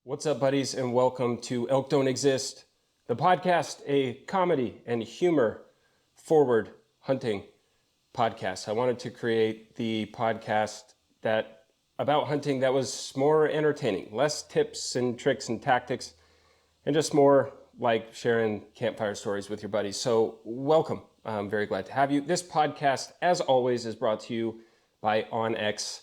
What's up, buddies, and welcome to Elk Don't Exist, the podcast, a comedy and humor forward hunting podcast. I wanted to create the podcast about hunting that was more entertaining, less tips and tricks and tactics, and just more like sharing campfire stories with your buddies. So welcome. I'm very glad to have you. This podcast, as always, is brought to you by OnX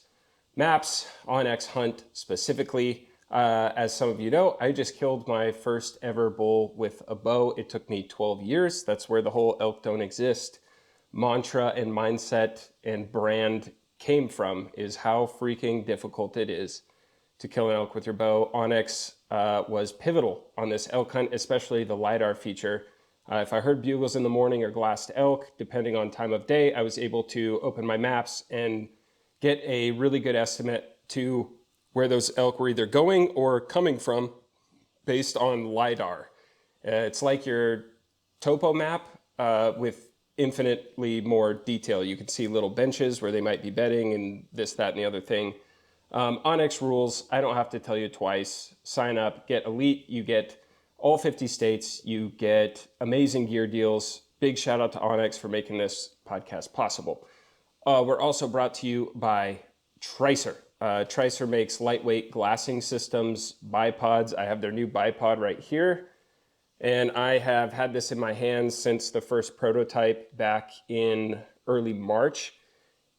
Maps, OnX Hunt specifically. As some of you know, I just killed my first ever bull with a bow. It took me 12 years. That's where the whole Elk Don't Exist mantra and mindset and brand came from, is how freaking difficult it is to kill an elk with your bow. OnX was pivotal on this elk hunt, especially the LiDAR feature. If I heard bugles in the morning or glassed elk, depending on time of day, I was able to open my maps and get a really good estimate to where those elk were either going or coming from based on LiDAR. It's like your topo map with infinitely more detail. You can see little benches where they might be bedding and this, that, and the other thing. OnX rules, I don't have to tell you twice. Sign up, get Elite, you get all 50 states, you get amazing gear deals. Big shout out to OnX for making this podcast possible. We're also brought to you by Tricer. Tricer makes lightweight glassing systems, bipods. I have their new bipod right here. And I have had this in my hands since the first prototype back in early March.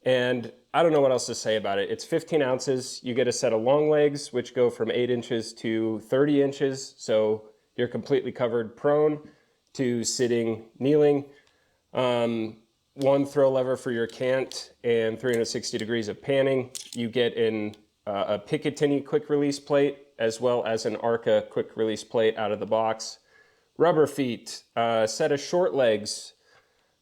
And I don't know what else to say about it. It's 15 ounces. You get a set of long legs, which go from 8 inches to 30 inches. So you're completely covered prone to sitting, kneeling. One throw lever for your cant and 360 degrees of panning. You get in a Picatinny quick release plate as well as an Arca quick release plate out of the box. Rubber feet, set of short legs,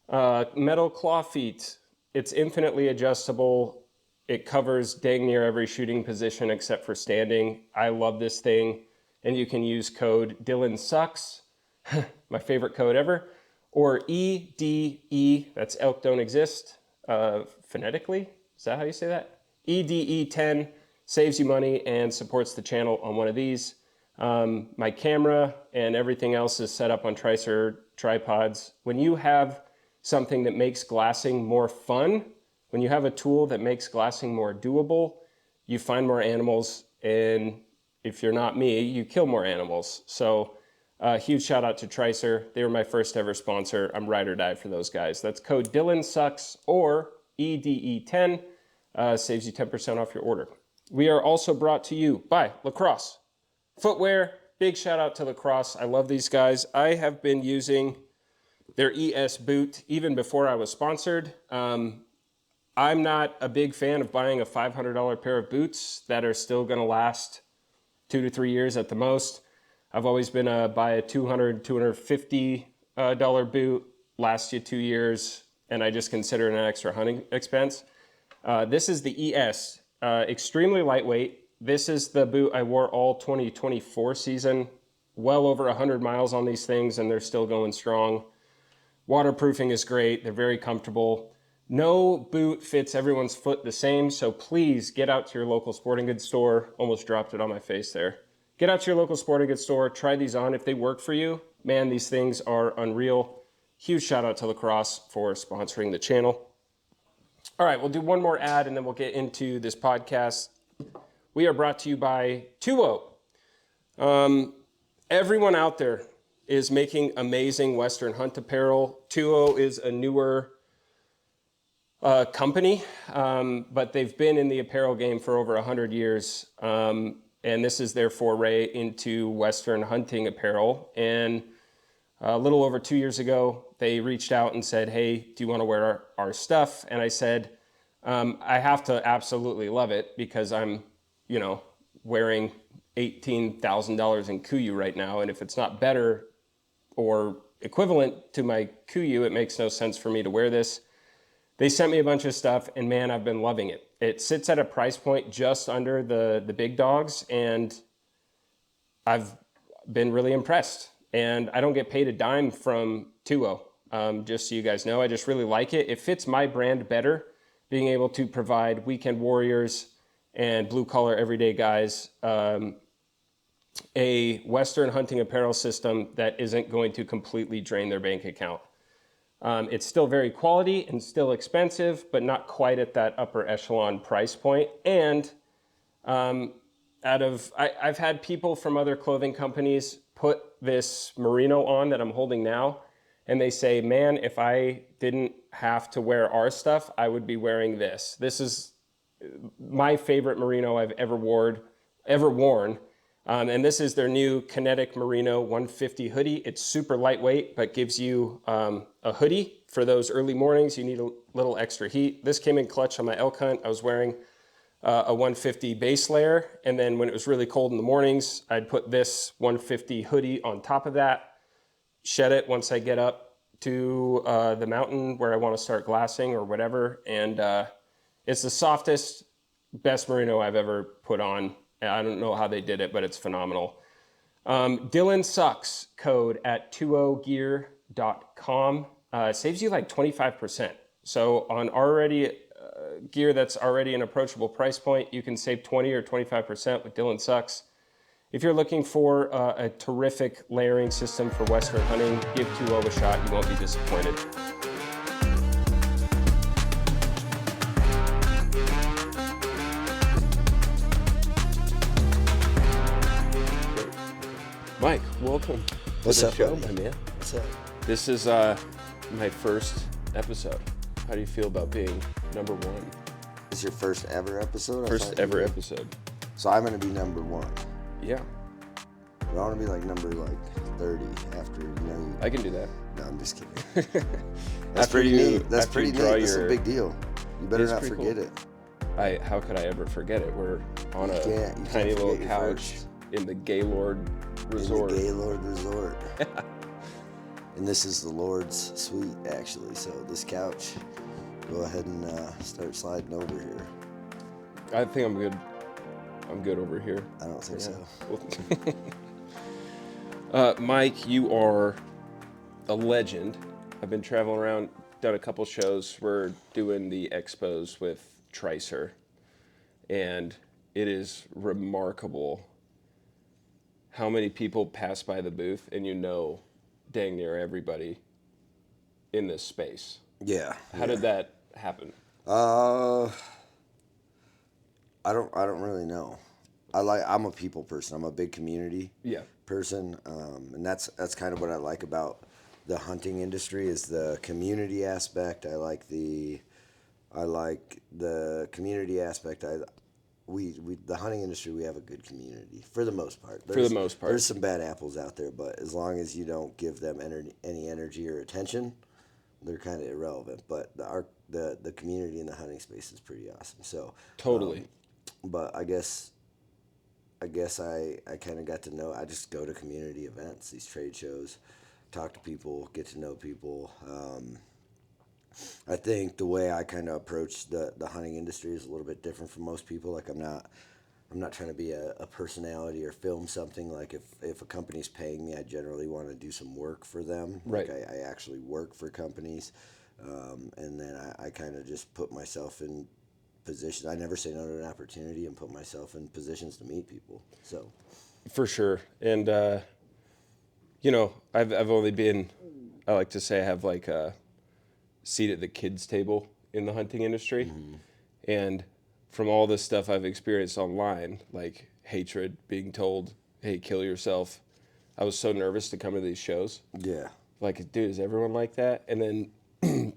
metal claw feet. It's infinitely adjustable. It covers dang near every shooting position except for standing. I love this thing. And you can use code dillonsucks, my favorite code ever, or EDE, that's Elk Don't Exist, phonetically, is that how you say that? EDE10 saves you money and supports the channel on one of these. My camera and everything else is set up on Tricer tripods. When you have something that makes glassing more fun, when you have a tool that makes glassing more doable, you find more animals, and if you're not me, you kill more animals. So huge shout out to Tricer. They were my first ever sponsor. I'm ride or die for those guys. That's code dillonsucks or EDE10. Saves you 10% off your order. We are also brought to you by Lacrosse Footwear. Big shout out to Lacrosse. I love these guys. I have been using their ES boot even before I was sponsored. I'm not a big fan of buying a $500 pair of boots that are still going to last 2 to 3 years at the most. I've always been buy a $200, $250 boot, lasts you 2 years, and I just consider it an extra hunting expense. This is the ES, extremely lightweight. This is the boot I wore all 2024 season, well over 100 miles on these things, and they're still going strong. Waterproofing is great. They're very comfortable. No boot fits everyone's foot the same, so please get out to your local sporting goods store. Almost dropped it on my face there. Get out to your local sporting goods store, try these on. If they work for you, man, these things are unreal. Huge shout out to Lacrosse for sponsoring the channel. All right, we'll do one more ad and then we'll get into this podcast. We are brought to you by TUO. Everyone out there is making amazing Western hunt apparel. TUO is a newer company, but they've been in the apparel game for over 100 years. And this is their foray into Western hunting apparel. And a little over 2 years ago, they reached out and said, hey, do you want to wear our stuff? And I said, I have to absolutely love it because I'm, wearing $18,000 in KUIU right now. And if it's not better or equivalent to my KUIU, it makes no sense for me to wear this. They sent me a bunch of stuff, and man, I've been loving it. It sits at a price point just under the big dogs, and I've been really impressed. And I don't get paid a dime from TUO, just so you guys know. I just really like it. It fits my brand better, being able to provide weekend warriors and blue-collar everyday guys a Western hunting apparel system that isn't going to completely drain their bank account. It's still very quality and still expensive, but not quite at that upper echelon price point. And I've had people from other clothing companies put this merino on that I'm holding now, and they say, man, if I didn't have to wear our stuff, I would be wearing this. This is my favorite merino I've ever worn. And this is their new Kinetic Merino 150 hoodie. It's super lightweight, but gives you a hoodie for those early mornings. You need a little extra heat. This came in clutch on my elk hunt. I was wearing a 150 base layer, and then when it was really cold in the mornings, I'd put this 150 hoodie on top of that, shed it once I get up to the mountain where I want to start glassing or whatever, and it's the softest, best merino I've ever put on. I don't know how they did it, but it's phenomenal. dillonsucks code at tuogear.com saves you like 25%. So on already gear that's already an approachable price point, you can save 20 or 25% with dillonsucks. If you're looking for a terrific layering system for Western hunting, give TUO a shot. You won't be disappointed. Mike, welcome to the show, my man. What's up? This is my first episode. How do you feel about being number one? This is your first ever episode? First ever episode. So I'm going to be number one. Yeah. I want to be like number 30 after, I can do that. No, I'm just kidding. That's pretty neat. That's pretty neat. That's a big deal. You better not forget it. How could I ever forget it? We're on a tiny little couch in the Gaylord Resort. In the Gaylord Resort. And this is the Lord's suite, actually. So this couch, go ahead and start sliding over here. I think I'm good. I'm good over here. I don't think so. Mike, you are a legend. I've been traveling around, done a couple shows. We're doing the expos with Tricer. And it is remarkable how many people pass by the booth and dang near everybody in this space. Yeah. How did that happen? I don't really know. I'm a people person. I'm a big community person, and that's kind of what I like about the hunting industry is the community aspect. I like the community aspect. The hunting industry, we have a good community for the most part. There's some bad apples out there, but as long as you don't give them any energy or attention, they're kind of irrelevant. But the community in the hunting space is pretty awesome. So totally. But I guess I kind of got to know. I just go to community events, these trade shows, talk to people, get to know people. I think the way I kind of approach the hunting industry is a little bit different from most people. Like I'm not trying to be a personality or film something. Like if a company's paying me, I generally want to do some work for them. Right. Like I actually work for companies, and then I kind of just put myself in positions. I never say no to an opportunity and put myself in positions to meet people. So, for sure, and I've only been. I like to say I have like a seat at the kids' table in the hunting industry, and from all this stuff I've experienced online, like hatred, being told, "Hey, kill yourself," I was so nervous to come to these shows. Yeah. Like, dude, is everyone like that? And then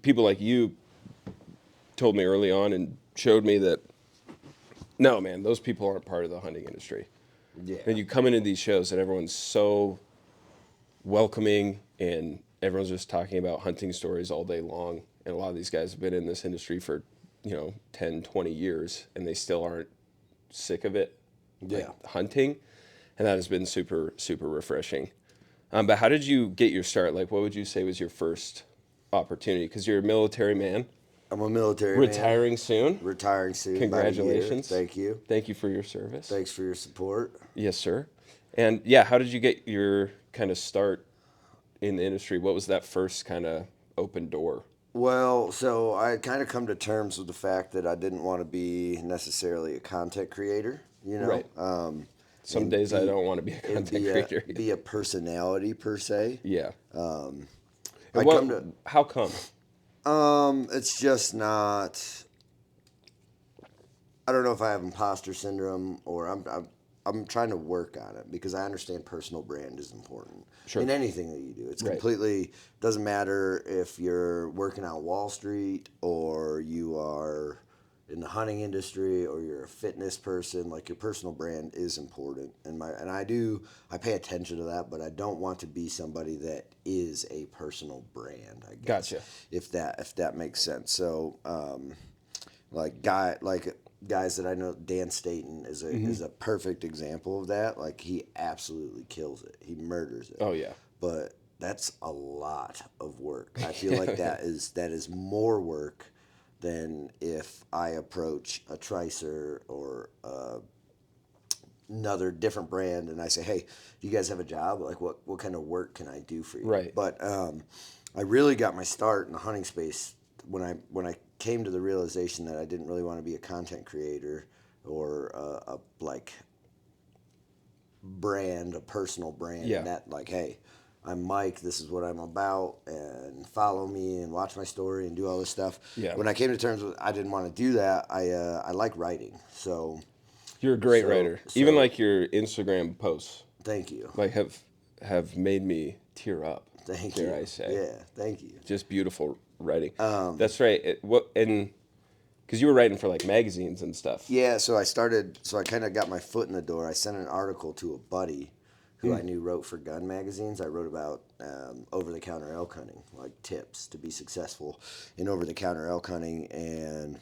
people like you told me early on and showed me that, no, man, those people aren't part of the hunting industry. Yeah. And you come into these shows and everyone's so welcoming and everyone's just talking about hunting stories all day long. And a lot of these guys have been in this industry for, 10, 20 years and they still aren't sick of it, hunting. And that has been super, super refreshing. But how did you get your start? Like, what would you say was your first opportunity? Because you're a military man. I'm a military Retiring man. soon. Retiring soon. Congratulations. Thank you. Thank you for your service. Thanks for your support. Yes, sir. And how did you get your kind of start in the industry? What was that first kind of open door? Well, so I had kind of come to terms with the fact that I didn't want to be necessarily a content creator, Right. Some days I don't want to be a content creator. Be a personality per se. Yeah. I come to How come? it's just not. I don't know if I have imposter syndrome or I'm trying to work on it because I understand personal brand is important in anything that you do. It's completely doesn't matter if you're working on Wall Street or you are in the hunting industry or you're a fitness person. Like your personal brand is important, and I pay attention to that, but I don't want to be somebody that is a personal brand. I guess. Gotcha. If that makes sense. So guys that I know, Dan Staten is a perfect example of that. Like he absolutely kills it. He murders it. Oh yeah. But that's a lot of work. I feel like that is more work than if I approach a Tricer or another different brand and I say, hey, do you guys have a job? Like what kind of work can I do for you? Right. But I really got my start in the hunting space when I came to the realization that I didn't really want to be a content creator or a personal brand. Yeah. That like, hey, I'm Mike, this is what I'm about, and follow me and watch my story and do all this stuff. Yeah. When I came to terms with I didn't want to do that, I like writing. So You're a great writer. Even like your Instagram posts. Thank you. Like have made me tear up. Thank you. Dare I say? Yeah, thank you. Just beautiful writing. That's right. Because you were writing for like magazines and stuff. Yeah, so I kind of got my foot in the door. I sent an article to a buddy who I knew wrote for gun magazines. I wrote about over-the-counter elk hunting, like tips to be successful in over-the-counter elk hunting, and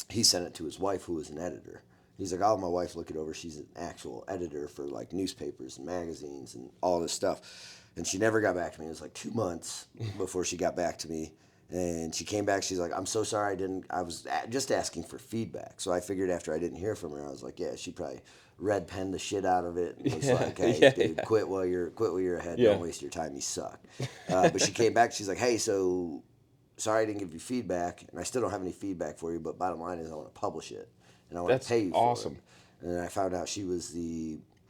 he sent it to his wife, who was an editor. He's like, I'll have my wife look it over. She's an actual editor for like newspapers and magazines and all this stuff. And she never got back to me. It was like 2 months before she got back to me. And she came back. She's like, I'm so sorry. I was just asking for feedback. So I figured after I didn't hear from her, I was like, yeah, she probably red penned the shit out of it. And was like, hey, dude, quit while you're ahead. Yeah. Don't waste your time. You suck. But she came back. She's like, hey, so sorry I didn't give you feedback. And I still don't have any feedback for you. But bottom line is I want to publish it. And I want to pay you for it. And then I found out she was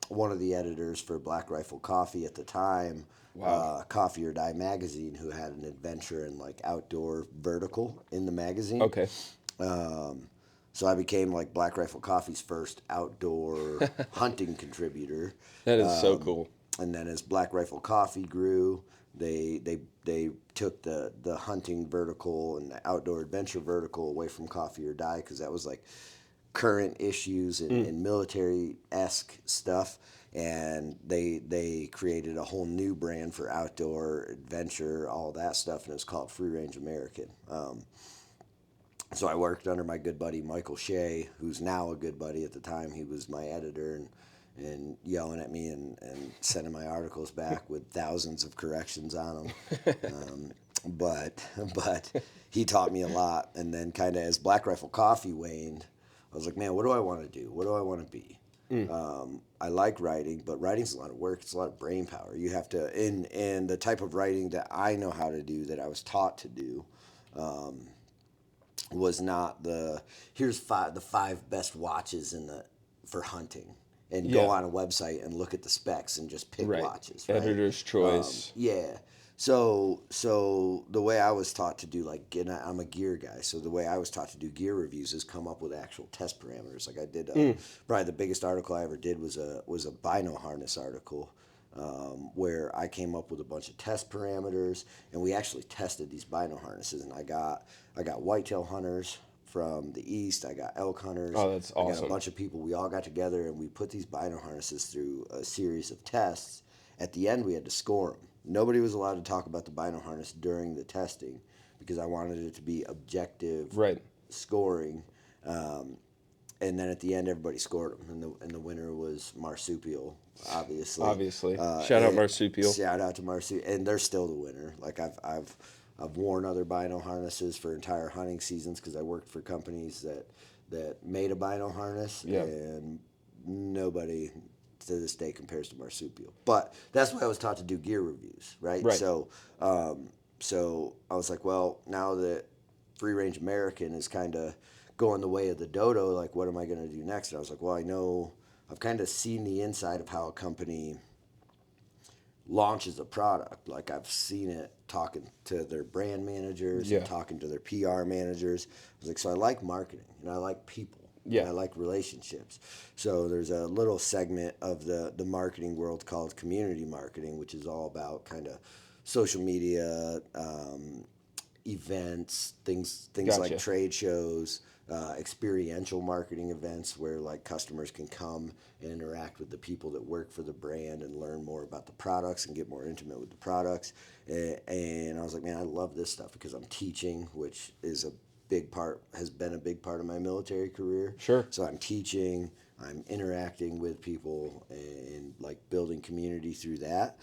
one of the editors for Black Rifle Coffee at the time. Wow. Coffee or Die magazine, who had an adventure and like outdoor vertical in the magazine. Okay. So I became like Black Rifle Coffee's first outdoor hunting contributor. That is so cool. And then as Black Rifle Coffee grew, they took the hunting vertical and the outdoor adventure vertical away from Coffee or Die because that was like current issues and military-esque stuff. And they created a whole new brand for outdoor adventure, all that stuff, and it was called Free Range American. So I worked under my good buddy Michael Shea, who's now a good buddy. At the time, he was my editor and yelling at me and sending my articles back with thousands of corrections on them. But he taught me a lot. And then kind of as Black Rifle Coffee waned, I was like, man, what do I want to do? What do I want to be? I like writing, but writing's a lot of work. It's a lot of brain power. You have to, and the type of writing that I know how to do, that I was taught to do, was not here's the 5 best watches for hunting, and go on a website and look at the specs and just pick watches. Right? Editor's choice. Yeah. So the way I was taught to do, like, and I'm a gear guy, so the way I was taught to do gear reviews is come up with actual test parameters. Like I did, probably the biggest article I ever did was a bino harness article, where I came up with a bunch of test parameters, and we actually tested these bino harnesses, and I got whitetail hunters from the east, I got elk hunters. Oh, that's awesome. I got a bunch of people. We all got together, and we put these bino harnesses through a series of tests. At the end, we had to score them. Nobody was allowed to talk about the bino harness during the testing because I wanted it to be objective scoring. And then at the end, everybody scored them, and the winner was Marsupial, obviously. Obviously, shout out Marsupial. Shout out to Marsupial, and they're still the winner. Like I've worn other bino harnesses for entire hunting seasons because I worked for companies that made a bino harness, and nobody to this day compares to Marsupial. But that's why I was taught to do gear reviews, right? So so I was like, well, now that Free Range American is kind of going the way of the dodo, like, what am I going to do next? And I was like, well, I know I've kind of seen the inside of how a company launches a product. Like I've seen it talking to their brand managers and talking to their PR managers. I was like, so I like marketing and I like people. Yeah. And I like relationships. So there's a little segment of the marketing world called community marketing, which is all about kind of social media, events, things like trade shows, experiential marketing events where like customers can come and interact with the people that work for the brand and learn more about the products and get more intimate with the products. And I was like, man, I love this stuff because I'm teaching, which is has been a big part of my military career. Sure. So I'm teaching, I'm interacting with people and like building community through that.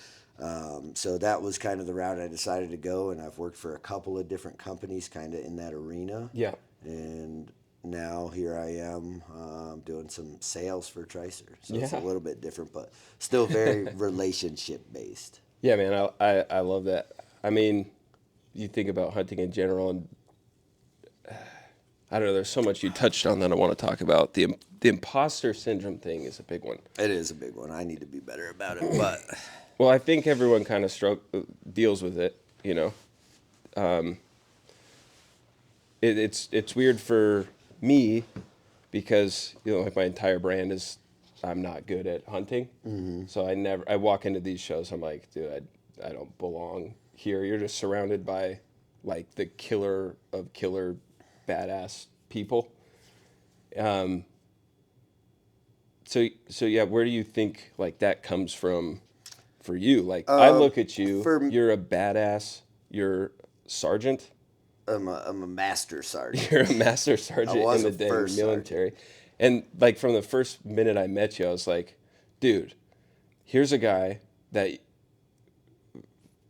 So that was kind of the route I decided to go, and I've worked for a couple of different companies kind of in that arena. Yeah. And now here I am doing some sales for Tricer. So it's a little bit different, but still very relationship based. Yeah, man, I love that. I mean, you think about hunting in general, and I don't know, there's so much you touched on that I want to talk about. The imposter syndrome thing is a big one. It is a big one. I need to be better about it, but... Well, I think everyone kind of deals with it, you know. It's weird for me because, you know, like my entire brand is I'm not good at hunting. Mm-hmm. So I walk into these shows, I'm like, dude, I don't belong here. You're just surrounded by like the killer of killer badass people. So yeah, where do you think like that comes from for you? Like I look at you, you're a badass, you're sergeant. I'm a master sergeant. You're a master sergeant in the dang military. Sergeant. And like from the first minute I met you, I was like, dude, here's a guy that,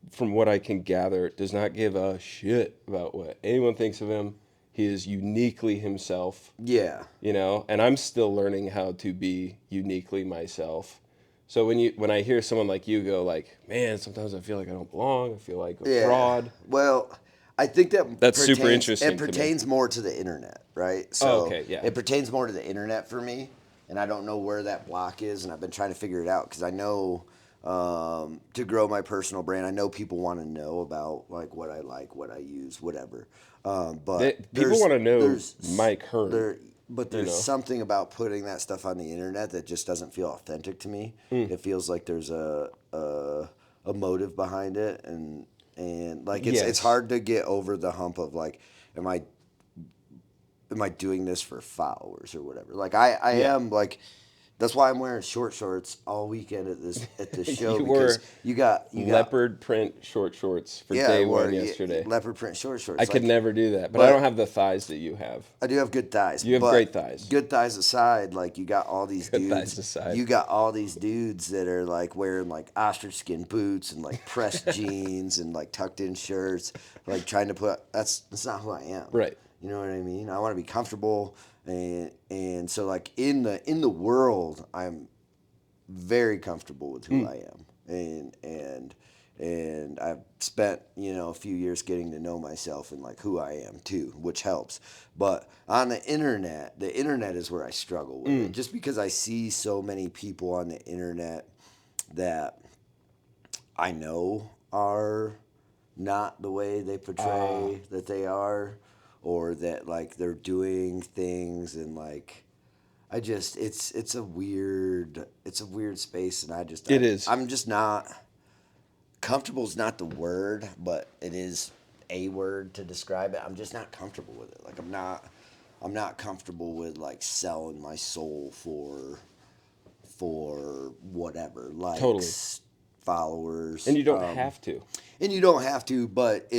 from what I can gather, does not give a shit about what anyone thinks of him. He is uniquely himself. Yeah. You know, and I'm still learning how to be uniquely myself. So when I hear someone like you go like, man, sometimes I feel like I don't belong. I feel like a fraud. Well, I think that's super interesting. It pertains more to the internet, right? So okay, yeah. It pertains more to the internet for me, and I don't know where that block is, and I've been trying to figure it out because I know to grow my personal brand, I know people want to know about like what I like, what I use, whatever. But people want to know Mike Herne. But there's something about putting that stuff on the internet that just doesn't feel authentic to me. It feels like there's a motive behind it, and like it's hard to get over the hump of like, am I doing this for followers or whatever? Like I am like. That's why I'm wearing short shorts all weekend at this show. because you got leopard print short shorts for day one yesterday. Leopard print short shorts. I could never do that, but I don't have the thighs that you have. I do have good thighs. You have great thighs. Good thighs aside, like you got all these dudes. Thighs aside. You got all these dudes that are like wearing like ostrich skin boots and like pressed jeans and like tucked in shirts, like trying to put. That's not who I am. Right. You know what I mean? I want to be comfortable. And so like in the world, I'm very comfortable with who I am, and I've spent a few years getting to know myself and like who I am too, which helps. But on the internet is where I struggle with it, just because I see so many people on the internet that I know are not the way they portray that they are. Or that like they're doing things and like it's a weird space, and I'm just not comfortable is not the word, but it is a word to describe it. I'm just not comfortable with it. Like I'm not comfortable with like selling my soul for whatever, likes, totally. Followers, and you don't have to. And you don't have to, but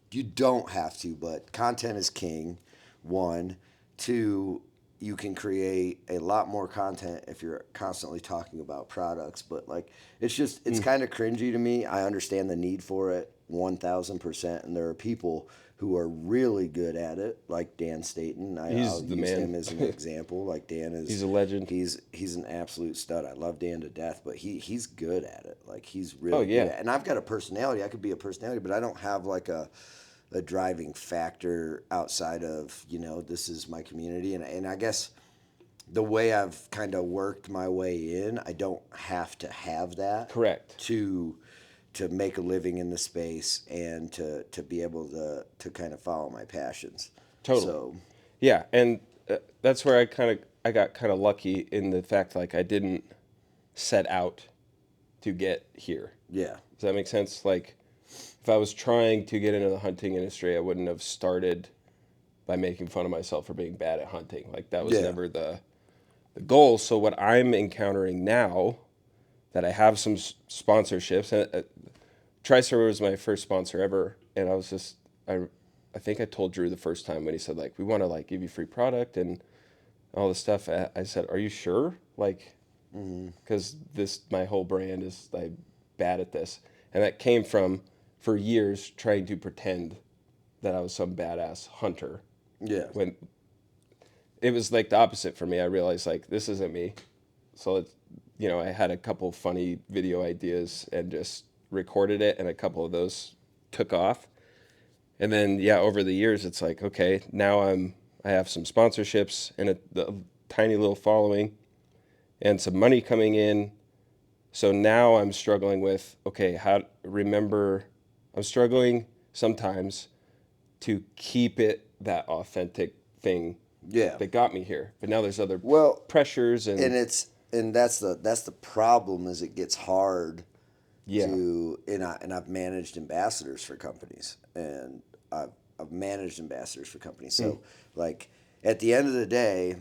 you don't have to, but content is king, 1. 2, you can create a lot more content if you're constantly talking about products. But like, it's kind of cringy to me. I understand the need for it 1,000%. And there are people who are really good at it, like Dan Staton. I'll use him as an example. Like Dan is, he's a legend. He's an absolute stud. I love Dan to death, but he's good at it. Like he's really good at it. And I've got a personality. I could be a personality, but I don't have like a driving factor outside of, this is my community. And I guess the way I've kind of worked my way in, I don't have to have that. Correct. To make a living in the space and to be able to kind of follow my passions. Totally. So Yeah, and that's where I got kind of lucky in the fact like I didn't set out to get here. yeah, Does that make sense? Like if I was trying to get into the hunting industry, I wouldn't have started by making fun of myself for being bad at hunting. Like that was Yeah. never the goal. So what I'm encountering now that I have some sponsorships, and Tricer was my first sponsor ever, and I was just I think I told Drew the first time when he said like we want to like give you free product and all this stuff. I said, "Are you sure?" Like, because this my whole brand is like bad at this, and that came from for years trying to pretend that I was some badass hunter. yeah, When it was like the opposite for me, I realized like this isn't me. So it's, I had a couple funny video ideas and just recorded it, and a couple of those took off. And then yeah, over the years, it's like okay, now I have some sponsorships and a tiny little following, and some money coming in. So now I'm struggling with okay, I'm struggling sometimes to keep it that authentic thing yeah. that got me here. But now there's other Well, pressures and and that's the problem is it gets hard yeah, and I've managed ambassadors for companies and I've managed ambassadors for companies. So like at the end of the day,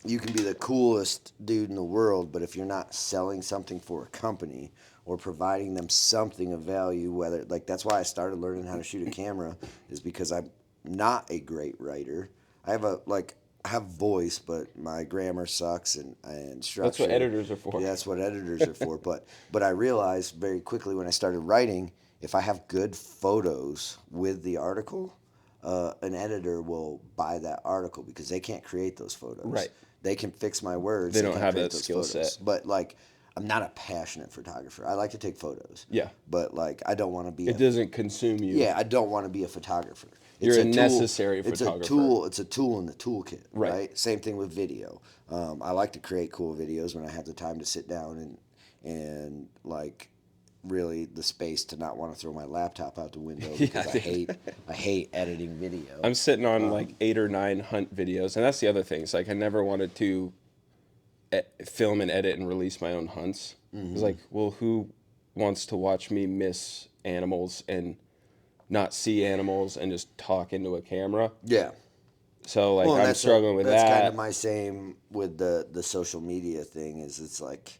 you can be the coolest dude in the world, but if you're not selling something for a company or providing them something of value, whether like that's why I started learning how to shoot a camera, is because I'm not a great writer. I have voice, but my grammar sucks and structure. that's what editors are for. Yeah, that's what editors are for. But I realized very quickly when I started writing, if I have good photos with the article, an editor will buy that article because they can't create those photos. Right. They can fix my words. They don't can't have create that those skill photos. set. But like, I'm not a passionate photographer. I like to take photos. Yeah. But like, I don't want to be. It doesn't consume you. Yeah, I don't want to be a photographer. You're a tool, necessary It's photographer. a tool. It's a tool in the toolkit. Right. Right. Same thing with video. I like to create cool videos when I have the time to sit down and like really the space to not want to throw my laptop out the window because I hate editing video. I'm sitting on like 8 or 9 hunt videos, and that's the other thing. It's like I never wanted to film and edit and release my own hunts. It's like, well, who wants to watch me miss animals and not see animals and just talk into a camera? Yeah. So like Well, I'm struggling with that's that. kind of my same with the social media thing. Is it's like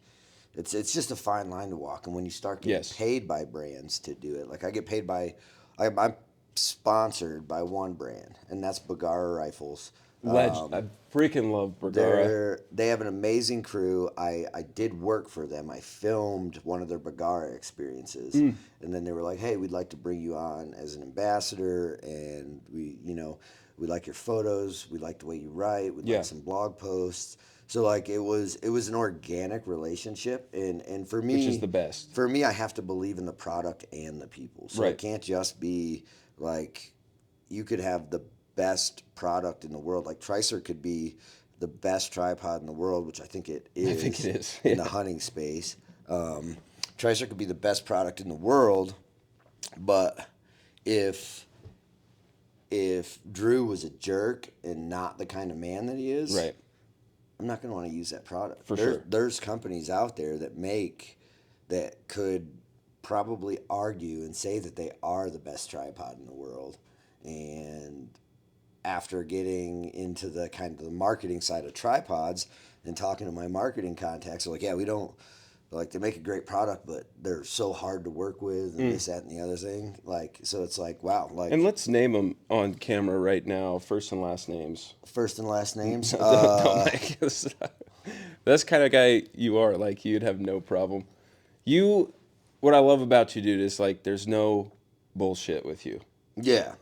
it's just a fine line to walk, and when you start getting Yes. paid by brands to do it, like I get paid by, I'm sponsored by one brand, and that's Bagara Rifles. I freaking love Bergara. They have an amazing crew. I did work for them. I filmed one of their Bagara experiences, and then they were like, "Hey, we'd like to bring you on as an ambassador, and we like your photos. We like the way you write. We'd Yeah. like some blog posts." So like it was an organic relationship, and for me, Which is the best. For me, I have to believe in the product and the people. So Right. it can't just be like you could have the best product in the world. Like Tricer could be the best tripod in the world, which I think it is. I think it is. In the hunting space. Tricer could be the best product in the world, but if Drew was a jerk and not the kind of man that he is, Right. I'm not going to want to use that product. For sure. There's companies out there that could probably argue and say that they are the best tripod in the world, and after getting into the kind of the marketing side of tripods and talking to my marketing contacts, they're like, yeah, we don't, like, they make a great product, but they're so hard to work with and this, that, and the other thing. Like, so it's like, wow. Like, And let's name them on camera right now, first and last names. first and last names. Don't make us. That's the kind of guy you are. Like, you'd have no problem. What I love about you, dude, is like there's no bullshit with you. Yeah.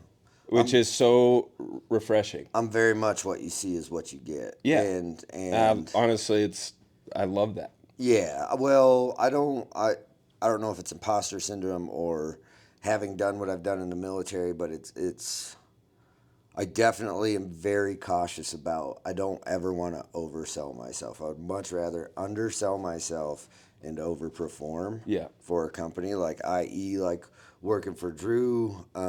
Which is so refreshing. I'm very much what you see is what you get. Yeah. And honestly, I love that. yeah, well, I don't know if it's imposter syndrome or having done what I've done in the military, but it's I definitely am very cautious about. I don't ever want to oversell myself. I would much rather undersell myself and overperform Yeah. for a company, like i.e. like working for Drew. I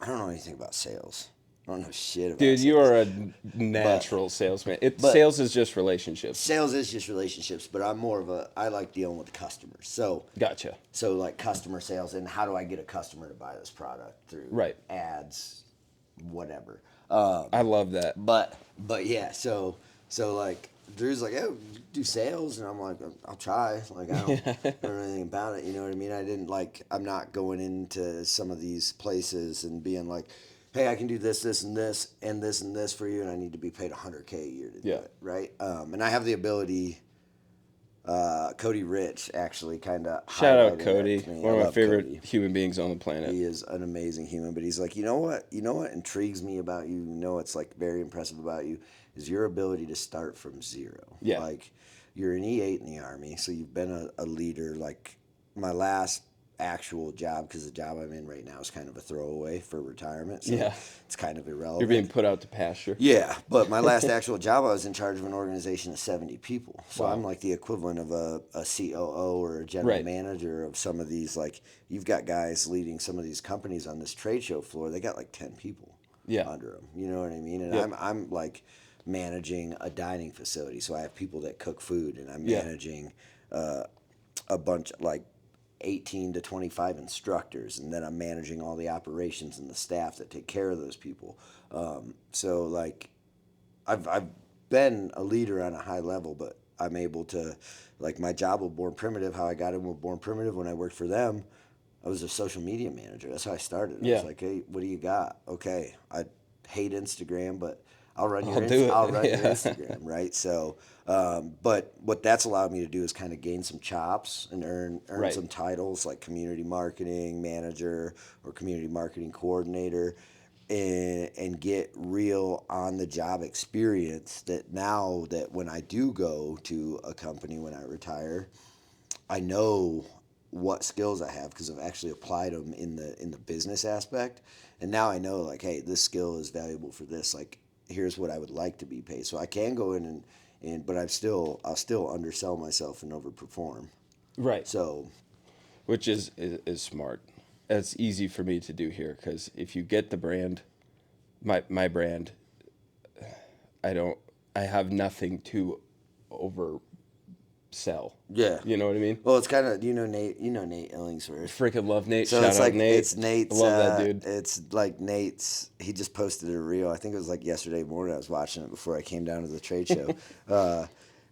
don't know anything about sales. I don't know shit about Dude, you sales. are a But natural salesman. but Sales is just relationships. sales is just relationships. But I'm more of a. I like dealing with customers. Gotcha. So like customer sales, and how do I get a customer to buy this product through Right. ads, whatever. I love that. But yeah, so like Drew's like, oh, you do sales, and I'm like, I'll try. Like I don't know anything about it. You know what I mean? I didn't like. I'm not going into some of these places and being like, hey, I can do this, this, and this, and this and this for you, and I need to be paid $100K a year to do Yeah. it, right? And I have the ability. Cody Rich actually kind of Shout out highlighted Cody, that to me. one I of my love favorite Cody. human beings on the planet. He is an amazing human, but he's like, you know what intrigues me about you, it's like very impressive about you, is your ability to start from zero. Yeah. Like, you're an E8 in the Army, so you've been a leader. Like, my last actual job, because the job I'm in right now is kind of a throwaway for retirement, so Yeah. it's kind of irrelevant. You're being put out to pasture. Yeah, but my last actual job, I was in charge of an organization of 70 people. So Wow. I'm like the equivalent of a COO or a general Right. manager of some of these. Like, you've got guys leading some of these companies on this trade show floor. They got like 10 people Yeah. under them. You know what I mean? And Yep. I'm like managing a dining facility. So I have people that cook food, and I'm Yeah. managing a bunch, like 18 to 25 instructors, and then I'm managing all the operations and the staff that take care of those people. So like, I've been a leader on a high level, but I'm able to, like, my job with Born Primitive, how I got in with Born Primitive when I worked for them, I was a social media manager. That's how I started. I Yeah. was like, hey, what do you got? Okay, I hate Instagram, but I'll run I'll do it. I'll run your Yeah. Instagram, right? So, but what that's allowed me to do is kind of gain some chops and earn Right. some titles like community marketing manager or community marketing coordinator, and get real on the job experience. That now that when I do go to a company when I retire, I know what skills I have because I've actually applied them in the business aspect, and now I know, like, hey, this skill is valuable for this. Like, here's what I would like to be paid. So I can go in but I'll still undersell myself and overperform. Right. So, Which is smart. It's easy for me to do here because if you get the brand, my brand, I have nothing to oversell. yeah. You know what I mean? Well, it's kind of, Nate Illingsworth. Freaking love Nate. So Shout it's out like Nate. it's Nate's. I love that dude. It's like Nate's. He just posted a reel. I think it was like yesterday morning. I was watching it before I came down to the trade show.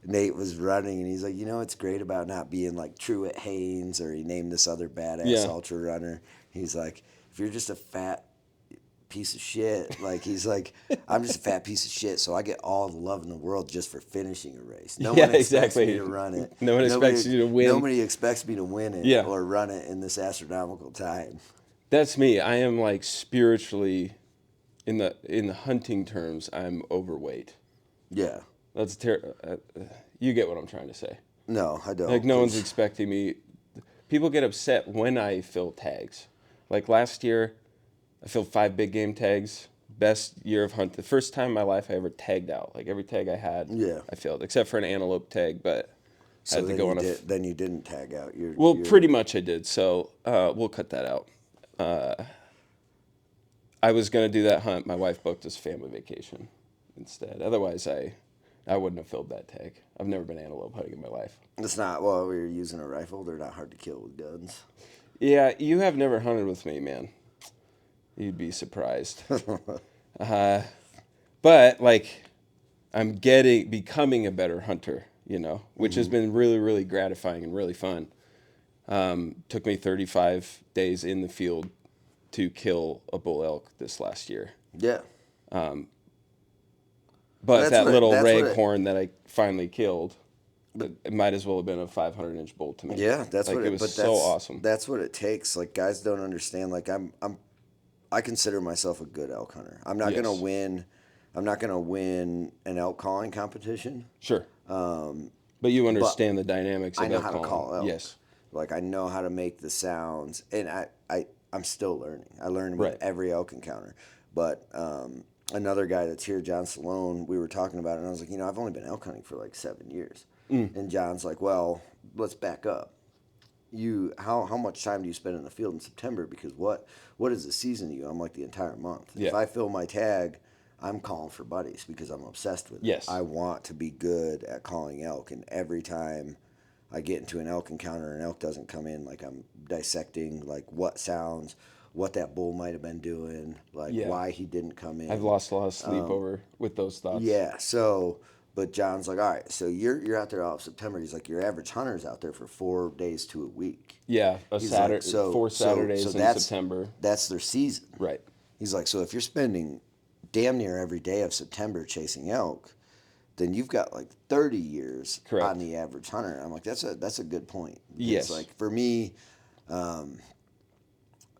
Nate was running, and he's like, it's great about not being like Truett Haynes, or he named this other badass Yeah. ultra runner. He's like, if you're just a fat piece of shit, like, he's like, I'm just a fat piece of shit, so I get all the love in the world just for finishing a race. No Yeah, one expects exactly. me to run it. No one expects you to win. Nobody expects me to win it, Yeah. or run it in this astronomical time. That's me. I am like spiritually, in the hunting terms, I'm overweight. Yeah. That's you get what I'm trying to say. No, I don't. Like, no one's 'cause- expecting me. People get upset when I fill tags. Like last year, I filled 5 big game tags. Best year of hunt. The first time in my life I ever tagged out. Like, every tag I had, Yeah. I filled, except for an antelope tag. But So I had to then go you on a. then you didn't tag out. Pretty much I did. So we'll cut that out. I was gonna do that hunt. My wife booked us a family vacation instead. Otherwise, I wouldn't have filled that tag. I've never been antelope hunting in my life. It's not. Well, we were using a rifle. They're not hard to kill with guns. Yeah, you have never hunted with me, man. You'd be surprised. But like, I'm becoming a better hunter, which has been really, really gratifying and really fun. Took me 35 days in the field to kill a bull elk this last year. Yeah. But that little that's what raghorn that I finally killed, it might as well have been a 500-inch bull to me. Yeah, that's like, what it was but so awesome. That's what it takes. Like, guys don't understand. Like, I consider myself a good elk hunter. I'm not gonna win. I'm not gonna win an elk calling competition. Sure. But you understand the dynamics of I know elk how to calling. call elk. Yes. Like, I know how to make the sounds, and I'm still learning. I learn with Right. every elk encounter. But another guy that's here, John Salone, we were talking about it, and I was like, I've only been elk hunting for like 7 years. And John's like, well, let's back up. How much time do you spend in the field in September? Because what is the season to you? I'm like, the entire month. Yeah. If I fill my tag, I'm calling for buddies because I'm obsessed with it. Yes. I want to be good at calling elk, and every time I get into an elk encounter and elk doesn't come in, like I'm dissecting like what sounds, what that bull might have been doing, like why he didn't come in. I've lost a lot of sleep over with those thoughts. Yeah, so, but John's like, all right, so you're out there all of September. He's like, your average hunter's out there for 4 days to a week. Yeah, He's like, 4 Saturdays in September. That's their season. Right. He's like, so if you're spending damn near every day of September chasing elk, then you've got like 30 years on the average hunter. I'm like, that's a good point. Yes. Like for me,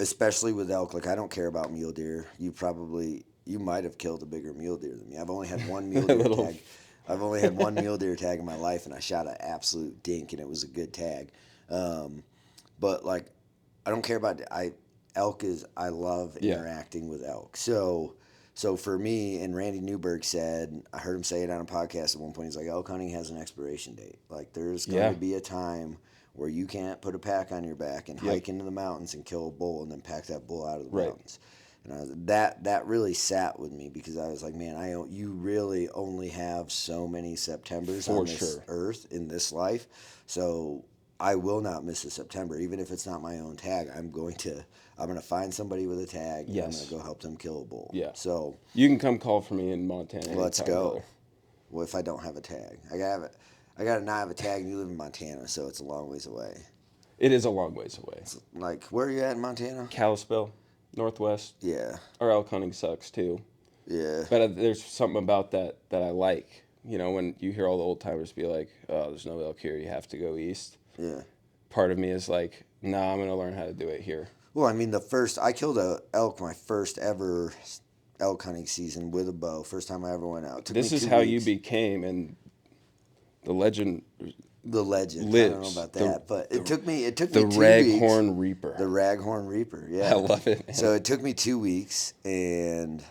especially with elk, like I don't care about mule deer. You might have killed a bigger mule deer than me. I've only had one mule deer tag. I've only had one mule deer tag in my life, and I shot an absolute dink, and it was a good tag. But like, I don't care about elk. I love interacting with elk. So for me, and Randy Newberg said, I heard him say it on a podcast at one point. He's like, elk hunting has an expiration date. Like there's going to be a time where you can't put a pack on your back and hike into the mountains and kill a bull and then pack that bull out of the mountains. And that really sat with me because I was like, man, you really only have so many Septembers on this earth in this life. So I will not miss a September, even if it's not my own tag. I'm going to find somebody with a tag. And I'm going to go help them kill a bull. Yeah. So you can come call for me in Montana. Let's go. Brother. Well, if I don't have a tag, I got to not have a tag, and you live in Montana, so it's a long ways away. It is a long ways away. It's like, where are you at in Montana? Kalispell, Northwest. Yeah. Our elk hunting sucks too. Yeah. But there's something about that I like. When you hear all the old timers be like, "Oh, there's no elk here. You have to go east." Yeah. Part of me is like, "Nah, I'm gonna learn how to do it here." Well, I mean, I killed a elk my first ever elk hunting season with a bow. First time I ever went out. This is how you became, and the legend. The legend. Lives. I don't know about that, but it took me 2 weeks. The Raghorn Reaper. The Raghorn Reaper. Yeah, I love it. Man. So it took me 2 weeks, and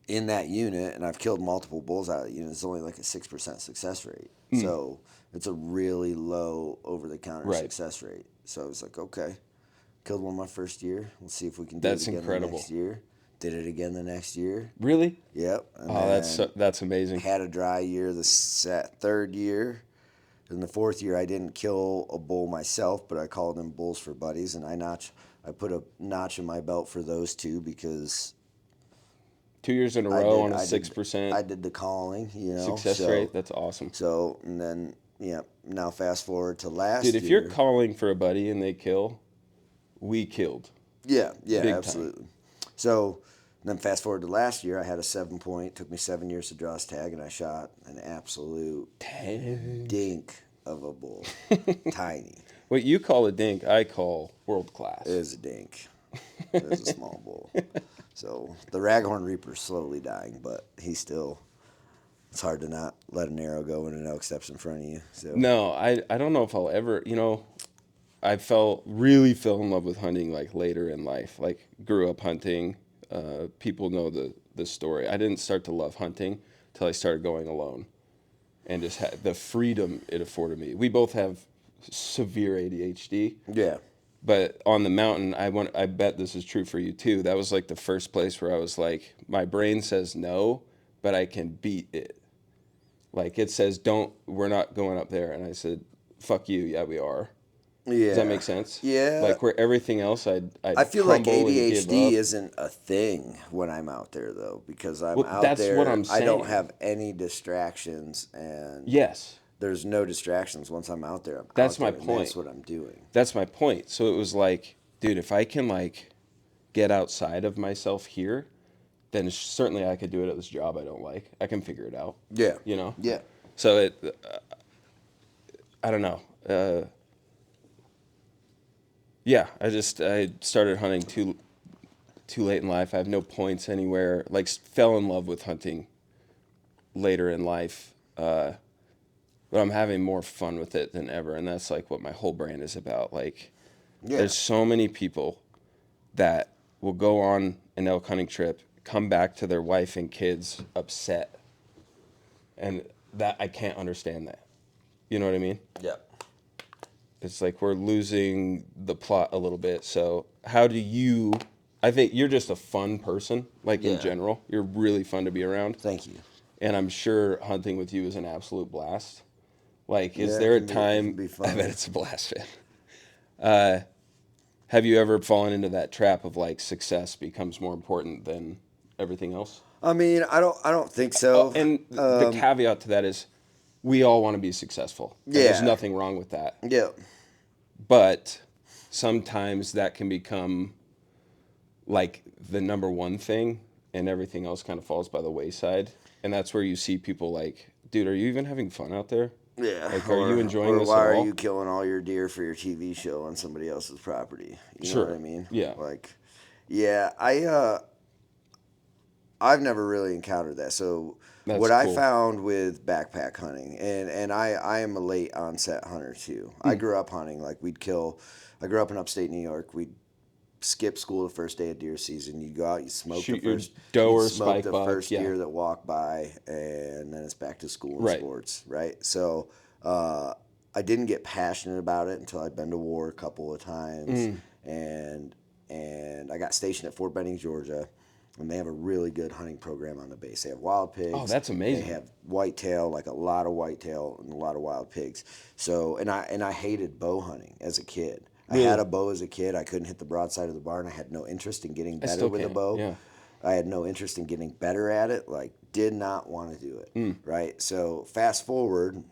in that unit, and I've killed multiple bulls out of the unit. It's only like a 6% success rate. So it's a really low over-the-counter success rate. So I was like, okay, killed one my first year. Let's see if we can do it again the next year. Did it again the next year. Really? Yep. And that's amazing. Had a dry year the third year. In the fourth year, I didn't kill a bull myself, but I called them bulls for buddies, and I put a notch in my belt for those two because 2 years in a row on a 6%. I did the calling, success rate. That's awesome. So and then now fast forward to last year. Dude, if you're calling for a buddy and they kill, we killed. Yeah, Big absolutely. Time. So then fast forward to last year, I had a 7-point. Took me 7 years to draw his tag, and I shot an absolute dink of a bull. Tiny. What you call a dink, I call world class. It is a dink. It is a small bull. So the Raghorn Reaper's slowly dying, but he's still. It's hard to not let an arrow go when an elk steps in front of you. So. No, I don't know if I'll ever. I really fell in love with hunting like later in life. Like grew up hunting. People know the story. I didn't start to love hunting till I started going alone, and just had the freedom it afforded me. We both have severe ADHD. Yeah. But on the mountain, I bet this is true for you too. That was like the first place where I was like, my brain says no, but I can beat it. Like it says, we're not going up there. And I said, fuck you. Yeah, we are. Yeah. Does that make sense? Yeah. Like where everything else I feel like ADHD isn't a thing when I'm out there though, because I'm out that's there. What I'm saying. I don't have any distractions, and yes, there's no distractions once I'm out there. That's my point. That's what I'm doing. That's my point. So it was like, dude, if I can like get outside of myself here, then certainly I could do it at this job I don't like. I can figure it out. Yeah. Yeah. So I don't know. Yeah, I started hunting too late in life. I have no points anywhere. Like fell in love with hunting later in life. But I'm having more fun with it than ever, and that's like what my whole brand is about. Like, there's so many people that will go on an elk hunting trip, come back to their wife and kids upset. And that, I can't understand that. You know what I mean? Yeah. It's like we're losing the plot a little bit. So how do you, I think you're just a fun person, like in general. You're really fun to be around. Thank you. And I'm sure hunting with you is an absolute blast. Like, is Yeah, there a it time? can be fun. I bet it's a blast, man. Have you ever fallen into that trap of like success becomes more important than everything else? I mean, I don't think so. And the caveat to that is we all want to be successful. And there's nothing wrong with that. Yeah. But sometimes that can become like the number one thing and everything else kind of falls by the wayside. And that's where you see people like, dude, are you even having fun out there? Yeah. Like, are you enjoying this why at all? are you killing all your deer for your TV show on somebody else's property? You know what I mean? Yeah. Like, yeah, I've never really encountered that. So That's what cool. I found with backpack hunting, and I am a late onset hunter too. I grew up hunting. Like I grew up in upstate New York. We'd skip school the first day of deer season. You go out, you smoke Shoot the first your doe or you'd smoke spike the buck, first deer that walk by, and then it's back to school and sports, right? So I didn't get passionate about it until I'd been to war a couple of times, and I got stationed at Fort Benning, Georgia. And they have a really good hunting program on the base. They have wild pigs. Oh, that's amazing. They have whitetail, like a lot of whitetail and a lot of wild pigs. So, and I hated bow hunting as a kid. Really? I had a bow as a kid. I couldn't hit the broadside of the barn. I had no interest in getting better with a bow. Yeah. I had no interest in getting better at it. Like, did not want to do it. Right? So, fast forward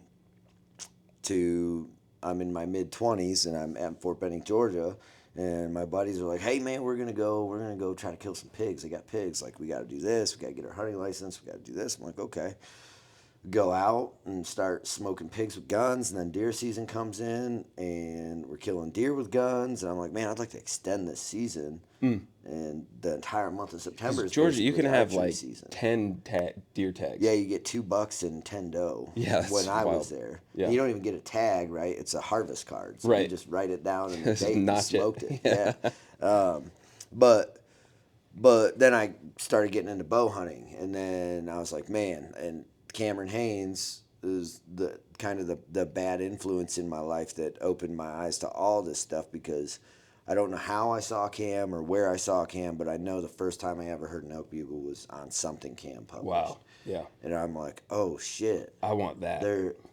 to I'm in my mid-20s and I'm at Fort Benning, Georgia. And my buddies are like, "Hey man, we're gonna go try to kill some pigs. They got pigs. Like we got to do this. We got to get our hunting license. We got to do this." I'm like, "Okay." Go out and start smoking pigs with guns, and then deer season comes in, and we're killing deer with guns. And I'm like, "Man, I'd like to extend this season." And the entire month of September is Georgia, you can have like season. 10 deer tags. Yeah, you get 2 bucks and 10 doe. Yeah, that's when I wild. was there. Yeah. And you don't even get a tag, right? It's a harvest card. So Right. you just write it down and the Just date and notch it. smoked it. Yeah. But then I started getting into bow hunting, and then I was like, man, and Cameron Haynes is the kind of the bad influence in my life that opened my eyes to all this stuff, because I don't know how I saw Cam or where I saw Cam, but I know the first time I ever heard an elk bugle was on something Cam published. Wow. Yeah. And I'm like, oh shit. I want that.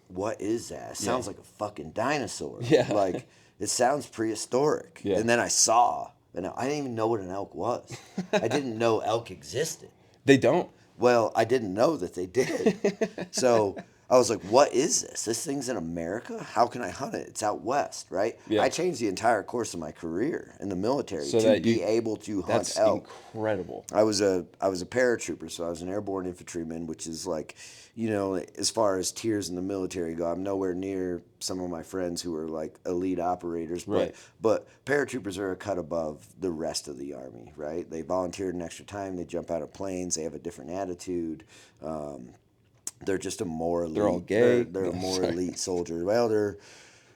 What is that? It sounds like a fucking dinosaur. Yeah. Like, it sounds prehistoric. Yeah. And then I saw, and I didn't even know what an elk was. I didn't know elk existed. They don't. Well, I didn't know that they did. So I was like, what is this? This thing's in America? How can I hunt it? It's out west, right? Yeah. I changed the entire course of my career in the military So to that be able to hunt That's elk. incredible. I was a paratrooper, so I was an airborne infantryman, which is like, you know, as far as tiers in the military go, I'm nowhere near some of my friends who are like elite operators. Right. But paratroopers are a cut above the rest of the Army, right? They volunteered an extra time. They jump out of planes. They have a different attitude. They're just a more elite. They're all gay. They're a more elite soldier. Well,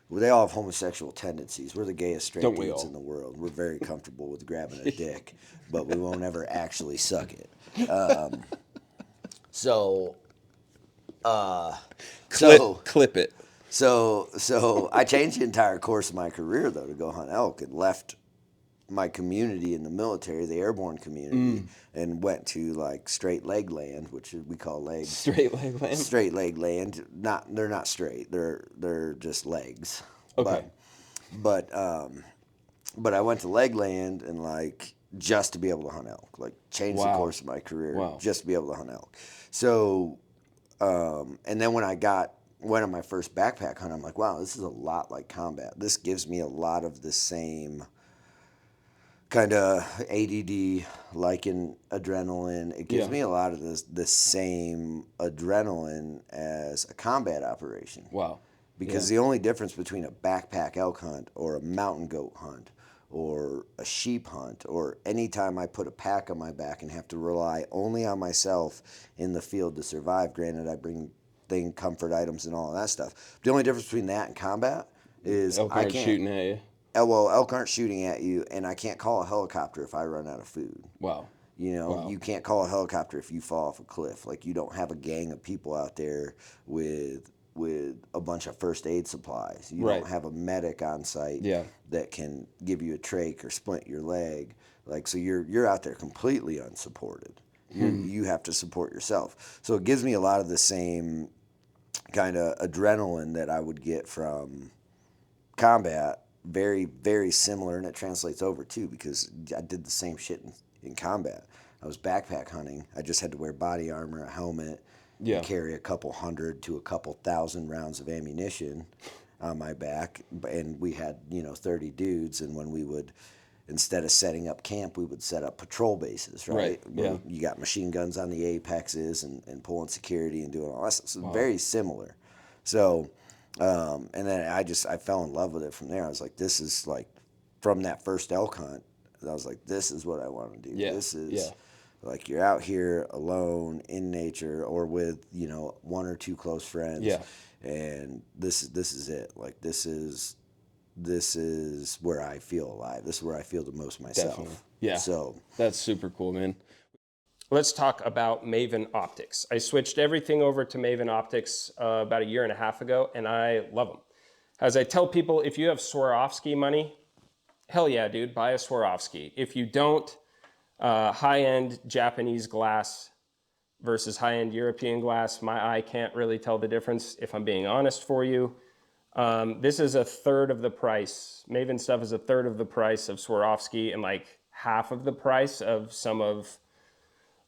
they all have homosexual tendencies. We're the gayest straight Don't we dudes all? in the world. We're very comfortable with grabbing a dick, but we won't ever actually suck it. Clip it. So I changed the entire course of my career, though, to go hunt elk, and left my community in the military, the airborne community, and went to like straight leg land, which we call legs. Straight leg land. Straight leg land. They're not straight. They're just legs. Okay. But I went to leg land and like just to be able to hunt elk. Like changed the course of my career just to be able to hunt elk. So and then when I went on my first backpack hunt, I'm like, wow, this is a lot like combat. This gives me a lot of the same kind of ADD, like in adrenaline. It gives me a lot of the same adrenaline as a combat operation. Wow. Because the only difference between a backpack elk hunt or a mountain goat hunt or a sheep hunt or any time I put a pack on my back and have to rely only on myself in the field to survive, granted I bring comfort items and all of that stuff. The only difference between that and combat is Elk I aren't can't shooting at you. elk aren't shooting at you, and I can't call a helicopter if I run out of food. Wow. You can't call a helicopter if you fall off a cliff. Like, you don't have a gang of people out there with a bunch of first aid supplies. You Right. don't have a medic on site that can give you a trach or splint your leg. Like, so you're out there completely unsupported. You have to support yourself. So it gives me a lot of the same kind of adrenaline that I would get from combat. Very, very similar, and it translates over too, because I did the same shit in combat. I was backpack hunting. I just had to wear body armor, a helmet, and carry a couple hundred to a couple thousand rounds of ammunition on my back. And we had 30 dudes, and when we would, instead of setting up camp, we would set up patrol bases, right? Yeah. You got machine guns on the apexes and pulling security and doing all that stuff. So very similar. So, and then I fell in love with it from there. I was like, this is like, from that first elk hunt, I was like, this is what I want to do. This is like, you're out here alone in nature or with, one or two close friends. Yeah. And this is it. Like, this is where I feel alive. This is where I feel the most myself. Definitely. Yeah. So that's super cool, man. Let's talk about Maven Optics. I switched everything over to Maven Optics about a year and a half ago, and I love them. As I tell people, if you have Swarovski money, hell yeah, dude, buy a Swarovski. If you don't, high-end Japanese glass versus high-end European glass, my eye can't really tell the difference, if I'm being honest for you. This is a third of the price. Maven stuff is a third of the price of Swarovski and like half of the price of some of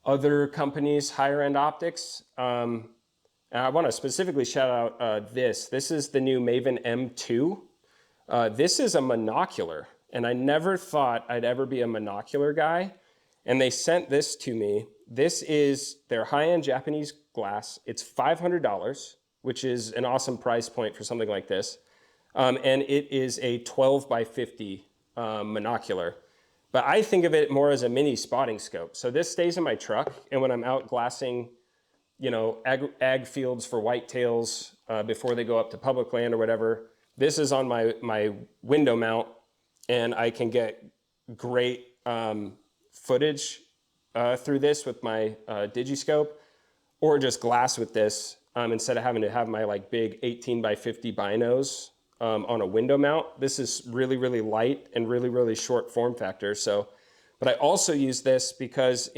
other companies' higher-end optics. And I want to specifically shout out this. This is the new Maven M2. This is a monocular, and I never thought I'd ever be a monocular guy. And they sent this to me. This is their high-end Japanese glass. It's $500, which is an awesome price point for something like this. And it is a 12 by 50 monocular. But I think of it more as a mini spotting scope. So this stays in my truck, and when I'm out glassing, ag fields for whitetails before they go up to public land or whatever, this is on my window mount, and I can get great footage through this with my digiscope, or just glass with this instead of having to have my like big 18 by 50 binos on a window mount. This is really, really light and really, really short form factor. So, but I also use this because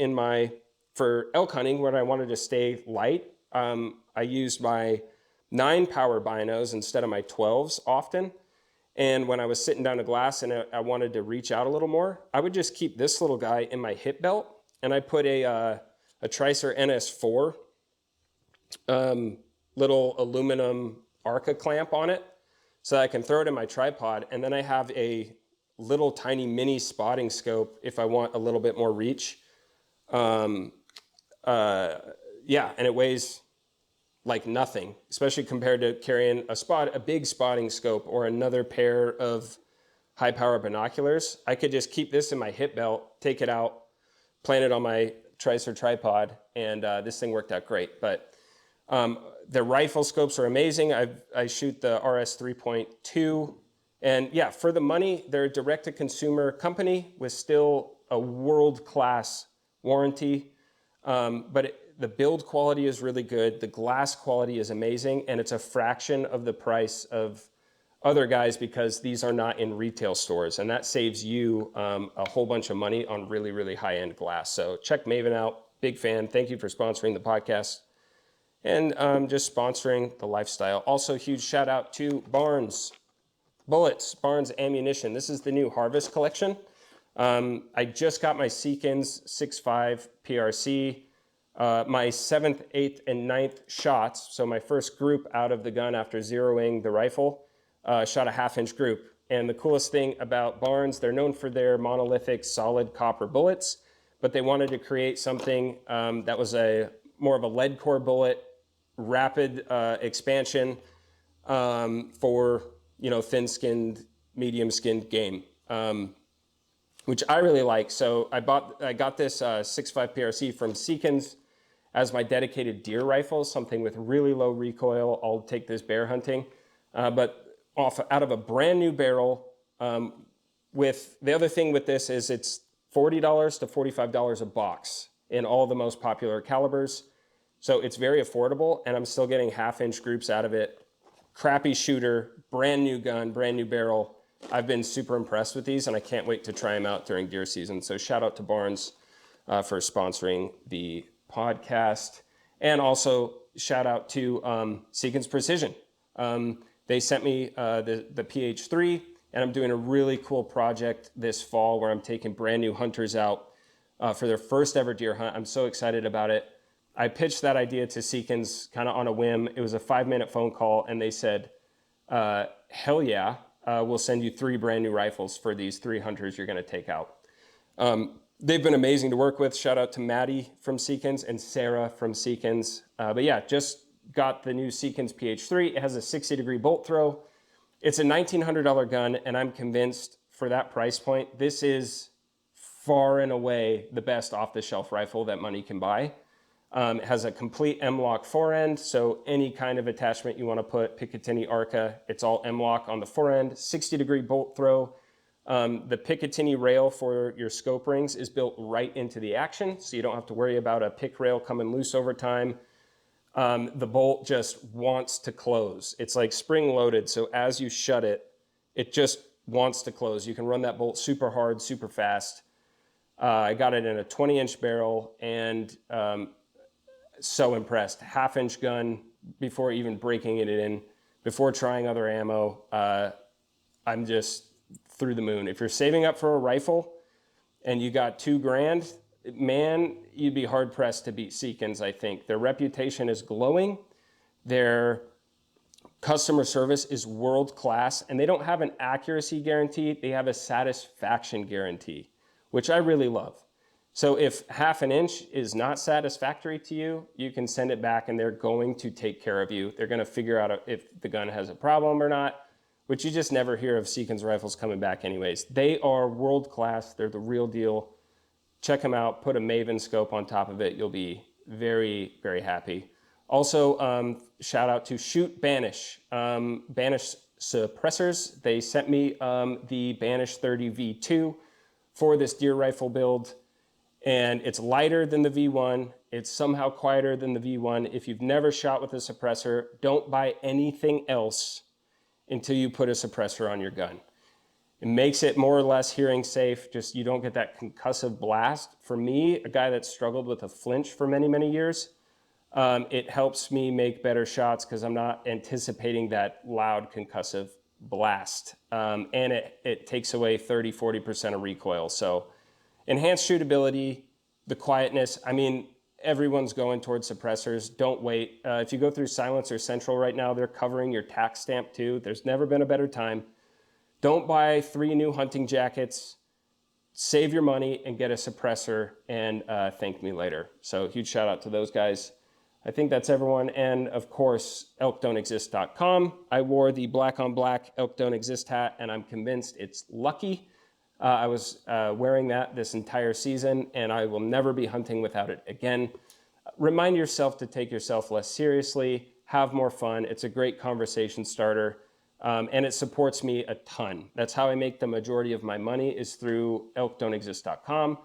for elk hunting, when I wanted to stay light, I used my 9 power binos instead of my 12s often. And when I was sitting down to glass and I wanted to reach out a little more, I would just keep this little guy in my hip belt, and I put a Tricer NS4 little aluminum Arca clamp on it, so that I can throw it in my tripod, and then I have a little tiny mini spotting scope if I want a little bit more reach. And it weighs like nothing, especially compared to carrying a big spotting scope or another pair of high power binoculars. I could just keep this in my hip belt, take it out, plant it on my Tricer tripod, and this thing worked out great. But the rifle scopes are amazing. I shoot the RS 3.2, and yeah, for the money, they're a direct-to-consumer company with still a world-class warranty. But the build quality is really good. The glass quality is amazing, and it's a fraction of the price of other guys because these are not in retail stores, and that saves you a whole bunch of money on really, really high-end glass. So check Maven out. Big fan. Thank you for sponsoring the podcast and just sponsoring the lifestyle. Also, huge shout out to Barnes Bullets, Barnes Ammunition. This is the new Harvest collection. I just got my Seekins 6.5 PRC, my 7th, 8th, and 9th shots. So my first group out of the gun after zeroing the rifle, shot a 1/2-inch group. And the coolest thing about Barnes, they're known for their monolithic solid copper bullets, but they wanted to create something that was more of a lead core bullet, rapid expansion for thin-skinned, medium-skinned game, which I really like. So I got this 6.5 PRC from Seekins as my dedicated deer rifle, something with really low recoil. I'll take this bear hunting, but out of a brand new barrel, With the other thing with this is it's $40 to $45 a box in all the most popular calibers. So it's very affordable, and I'm still getting half-inch groups out of it. Crappy shooter, brand new gun, brand new barrel. I've been super impressed with these, and I can't wait to try them out during deer season. So shout out to Barnes for sponsoring the podcast. And also shout out to Seekins Precision. They sent me the PH3, and I'm doing a really cool project this fall where I'm taking brand new hunters out for their first ever deer hunt. I'm so excited about it. I pitched that idea to Seekins kind of on a whim. It was a 5-minute phone call, and they said, hell yeah, we'll send you 3 brand new rifles for these 3 hunters you're going to take out. They've been amazing to work with. Shout out to Maddie from Seekins and Sarah from Seekins. But yeah, just got the new Seekins PH3. It has a 60-degree bolt throw. It's a $1,900 gun, and I'm convinced for that price point, this is far and away the best off-the-shelf rifle that money can buy. It has a complete M-LOK forend, so any kind of attachment you want to put, Picatinny Arca, it's all M-LOK on the forend, 60-degree bolt throw. The Picatinny rail for your scope rings is built right into the action, so you don't have to worry about a pick rail coming loose over time. The bolt just wants to close. It's like spring-loaded, so as you shut it, it just wants to close. You can run that bolt super hard, super fast. I got it in a 20-inch barrel, and so impressed. Half-inch gun before even breaking it in, before trying other ammo. I'm just through the moon. If you're saving up for a rifle and you got $2,000, man, you'd be hard pressed to beat Seekins, I think. Their reputation is glowing. Their customer service is world class, and they don't have an accuracy guarantee. They have a satisfaction guarantee, which I really love. So if half an inch is not satisfactory to you, you can send it back and they're going to take care of you. They're going to figure out if the gun has a problem or not, which you just never hear of Seekins rifles coming back anyways. They are world class. They're the real deal. Check them out. Put a Maven scope on top of it. You'll be very, very happy. Also, shout out to Shoot Banish. Banish Supressors. They sent me the Banish 30 V2 for this deer rifle build. And it's lighter than the V1. It's somehow quieter than the V1. If you've never shot with a suppressor, don't buy anything else until you put a suppressor on your gun. It makes it more or less hearing safe, just you don't get that concussive blast. For me, a guy that struggled with a flinch for many, many years, it helps me make better shots because I'm not anticipating that loud concussive blast. And it takes away 30-40% of recoil. So enhanced shootability, the quietness. I mean, everyone's going towards suppressors. Don't wait. If you go through Silencer Central right now, they're covering your tax stamp too. There's never been a better time. Don't buy 3 new hunting jackets. Save your money and get a suppressor and thank me later. So huge shout out to those guys. I think that's everyone. And of course, elkdon'texist.com. I wore the black on black Elk Don't Exist hat, and I'm convinced it's lucky. I was wearing that this entire season, and I will never be hunting without it again. Remind yourself to take yourself less seriously, have more fun. It's a great conversation starter, and it supports me a ton. That's how I make the majority of my money, is through elkdon'texist.com.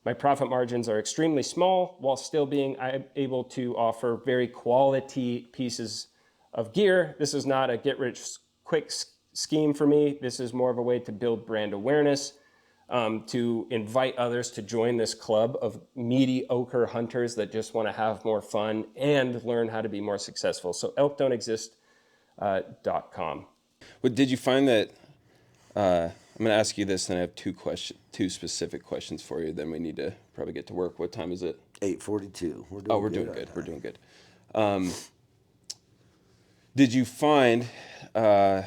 My profit margins are extremely small while still being able to offer very quality pieces of gear. This is not a get-rich-quick scheme for me. This is more of a way to build brand awareness, to invite others to join this club of mediocre hunters that just want to have more fun and learn how to be more successful. So elkdon'texist.com. But did you find that, I'm going to ask you this, and I have two specific questions for you, then we need to probably get to work. What time is it? 8:42. We're doing good. We're doing good. Did you find, because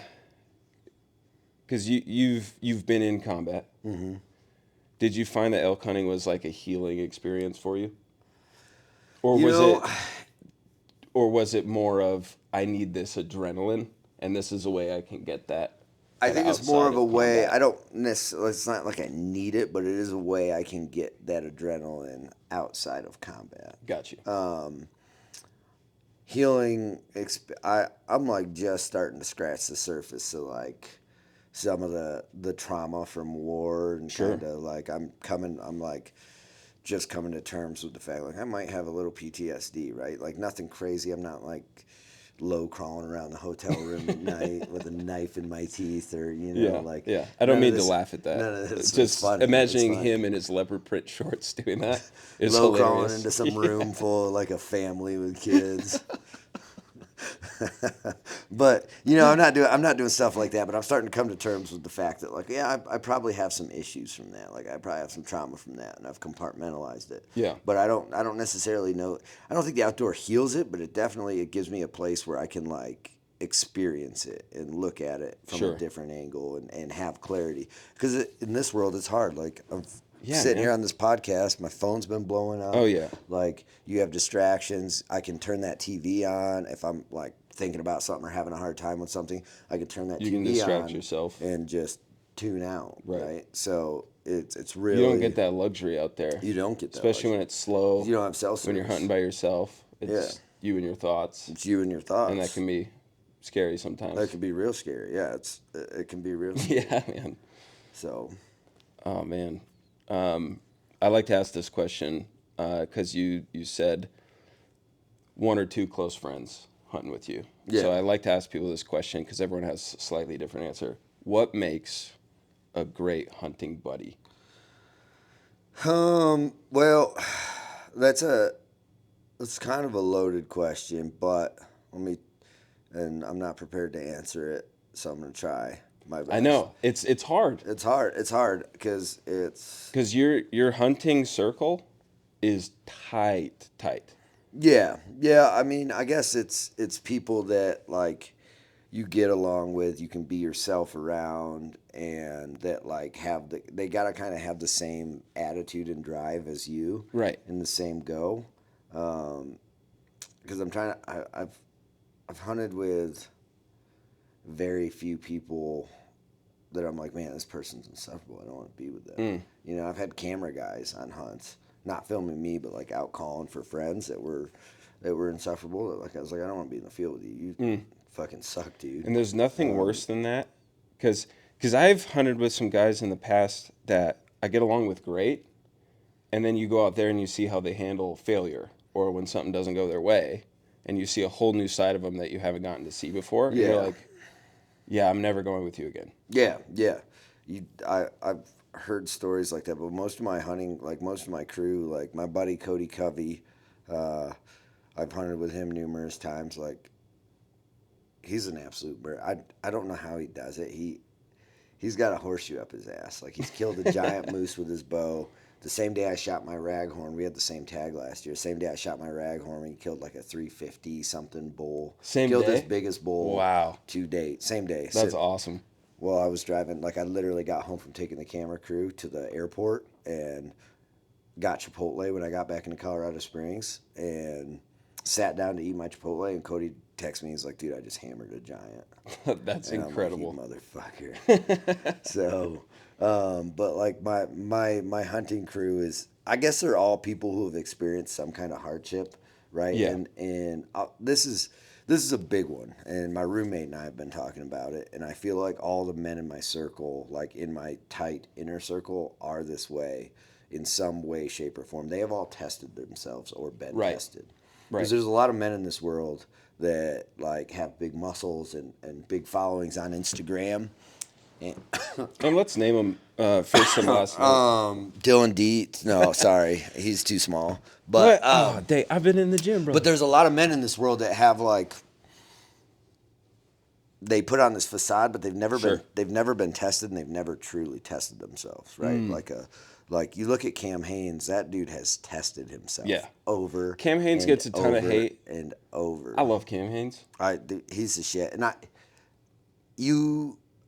you've been in combat, mm-hmm. Did you find that elk hunting was like a healing experience for you? Or was it more of, I need this adrenaline, and this is a way I can get that? I think it's more of a way. I don't necessarily, it's not like I need it, but it is a way I can get that adrenaline outside of combat. Got you. Healing, I'm like just starting to scratch the surface. So like some of the trauma from war and Sure. kind of like I'm like just coming to terms with the fact like I might have a little PTSD, right? Like nothing crazy. I'm not like low crawling around the hotel room at night with a knife in my teeth or like Yeah. I don't none of mean to this- laugh at that. None of this It's is just funny. imagining It's funny. him in his leopard print shorts doing that is Low hilarious. crawling into some room full of like a family with kids. But I'm not doing stuff like that. But I'm starting to come to terms with the fact that like, yeah, I probably have some issues from that. Like I probably have some trauma from that, and I've compartmentalized it. Yeah. But I don't necessarily know. I don't think the outdoor heals it, but it gives me a place where I can like experience it and look at it from Sure. a different angle and have clarity. Because in this world, it's hard. Like I'm sitting man. here on this podcast, my phone's been blowing up. Oh, yeah. Like you have distractions. I can turn that TV on if I'm like thinking about something or having a hard time with something. I can turn that TV You can distract on yourself. and just tune out. Right. Right. So it's really You don't get that luxury out there. You don't get that, especially when it's slow. You don't have cell service when you're hunting by yourself. It's you and your thoughts, It's you and your thoughts, and that can be scary sometimes. That can be real scary. Yeah, it can be real scary. Yeah, man. So, Oh man, I like to ask this question because you said one or two close friends hunting with you. Yeah. So I like to ask people this question because everyone has a slightly different answer. What makes a great hunting buddy? Well, that's kind of a loaded question, but and I'm not prepared to answer it, so I'm gonna try my best. I know it's hard. It's hard because your hunting circle is tight. Yeah. I mean, I guess it's people that like you get along with, you can be yourself around, and that like they gotta kind of have the same attitude and drive as you, Right. and the same go. Because I've hunted with very few people that I'm like, man, this person's insufferable. I don't want to be with them. I've had camera guys on hunts, not filming me, but like out calling for friends that were insufferable. That like I was like, I don't want to be in the field with you. You fucking suck, dude. And there's nothing worse than that, because I've hunted with some guys in the past that I get along with great, and then you go out there and you see how they handle failure or when something doesn't go their way, and you see a whole new side of them that you haven't gotten to see before. And you're like, yeah, I'm never going with you again. Yeah. I've heard stories like that, but most of my hunting, like most of my crew, like my buddy Cody Covey, I've hunted with him numerous times. Like, he's an absolute bird. I don't know how he does it. He's got a horseshoe up his ass. Like, he's killed a giant moose with his bow. The same day I shot my raghorn, we had the same tag last year. Same day I shot my raghorn, he killed like a 350 something bull. Killed his biggest bull. Wow. To date. Same day. That's awesome. Well, I was driving, like I literally got home from taking the camera crew to the airport and got Chipotle when I got back into Colorado Springs and sat down to eat my Chipotle, and Cody texted me, he's like, dude, I just hammered a giant. That's and incredible. I'm like, you motherfucker. So, but like my hunting crew is, I guess they're all people who have experienced some kind of hardship, right? Yeah. And this is a big one, and my roommate and I have been talking about it, and I feel like all the men in my circle, like in my tight inner circle, are this way in some way, shape, or form. They have all tested themselves or been tested. Because there's a lot of men in this world that like have big muscles and big followings on Instagram. And let's name them first and last name. Dillon Deitz. No, sorry, he's too small. But Dave, I've been in the gym, bro. But there's a lot of men in this world that have like, they put on this facade, but they've never been tested, and they've never truly tested themselves, right? Like you look at Cam Hanes, that dude has tested himself. Over. Cam Hanes gets a ton of hate and over. I love Cam Hanes. Dude, he's the shit, and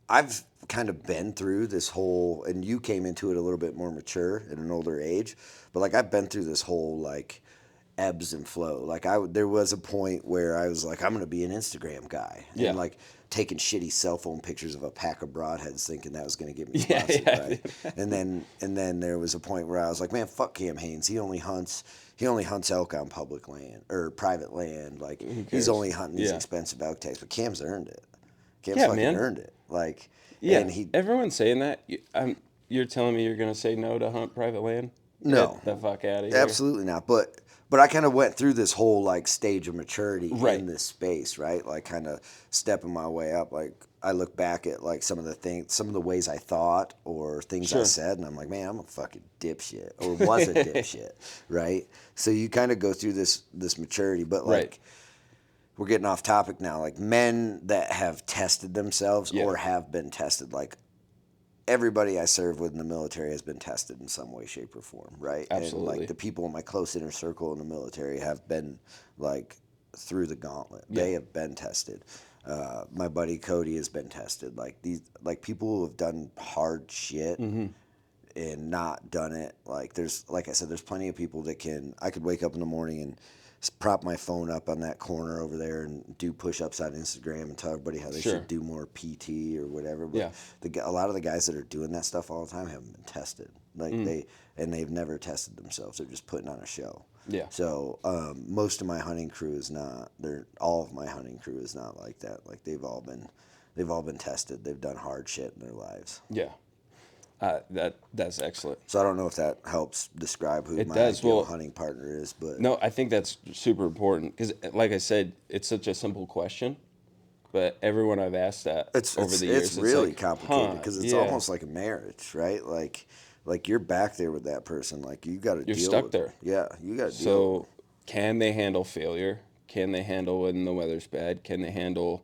I've kind of been through this whole, and you came into it a little bit more mature at an older age, but like I've been through this whole like ebbs and flow. Like there was a point where I was like, I'm gonna be an Instagram guy, and like taking shitty cell phone pictures of a pack of broadheads, thinking that was gonna get me sponsored, right? And then there was a point where I was like, man, fuck Cam Hanes. He only hunts elk on public land or private land. Like he's only hunting these expensive elk tags, but Cam's earned it. Cam's Yeah, fucking man. earned it. Like, Yeah, and everyone's saying that. You're telling me you're going to say no to hunt private land? no, Get the fuck out of here. absolutely not. But I kind of went through this whole like stage of maturity Right. in this space, right? Like kind of stepping my way up. Like I look back at like some of the ways I thought or things I Sure. said, and I'm like, man, I'm a fucking dipshit or was a dipshit, right? So you kind of go through this maturity, but like. Right. We're getting off topic now. Like men that have tested themselves Yeah. or have been tested, like everybody I serve with in the military has been tested in some way, shape, or form, right? Absolutely. And like the people in my close inner circle in the military have been like through the gauntlet. Yeah. They have been tested. My buddy Cody has been tested. Like people who have done hard shit and not done it. Like like I said, there's plenty of people that I could wake up in the morning and prop my phone up on that corner over there and do push-ups on Instagram and tell everybody how they Sure. should do more PT or whatever. But Yeah. a lot of the guys that are doing that stuff all the time haven't been tested. Like they've never tested themselves. They're just putting on a show. Yeah. So most of my hunting crew is not. All of my hunting crew is not like that. Like they've all been tested. They've done hard shit in their lives. Yeah. That's excellent. So I don't know if that helps describe who my ideal hunting partner is, but No, I think that's super important because, like I said, it's such a simple question, but everyone I've asked that over the years, it's really like, complicated because it's almost like a marriage, right? Like you're back there with that person, like you got to deal. You're stuck with there. it. Yeah, you got to deal. So, can they handle failure? Can they handle when the weather's bad? Can they handle,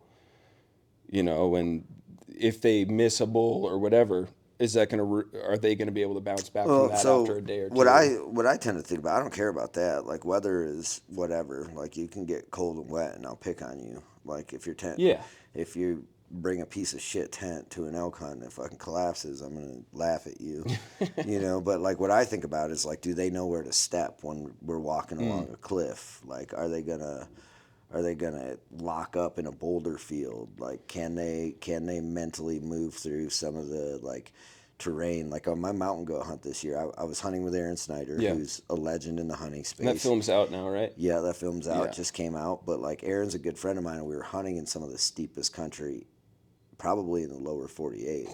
when if they miss a bull or whatever? Is that are they gonna be able to bounce back from that after a day or two? What I tend to think about, I don't care about that. Like weather is whatever. Like you can get cold and wet, and I'll pick on you. Like if your tent, if you bring a piece of shit tent to an elk hunt and it fucking collapses, I'm gonna laugh at you. But like what I think about is like, do they know where to step when we're walking along a cliff? Like, are they gonna lock up in a boulder field? Like, can they mentally move through some of the like terrain? Like on my mountain goat hunt this year, I was hunting with Aaron Snyder, who's a legend in the hunting space. And that film's out now, right? Yeah, that film's out. It just came out. But like Aaron's a good friend of mine, and we were hunting in some of the steepest country, probably in the lower 48.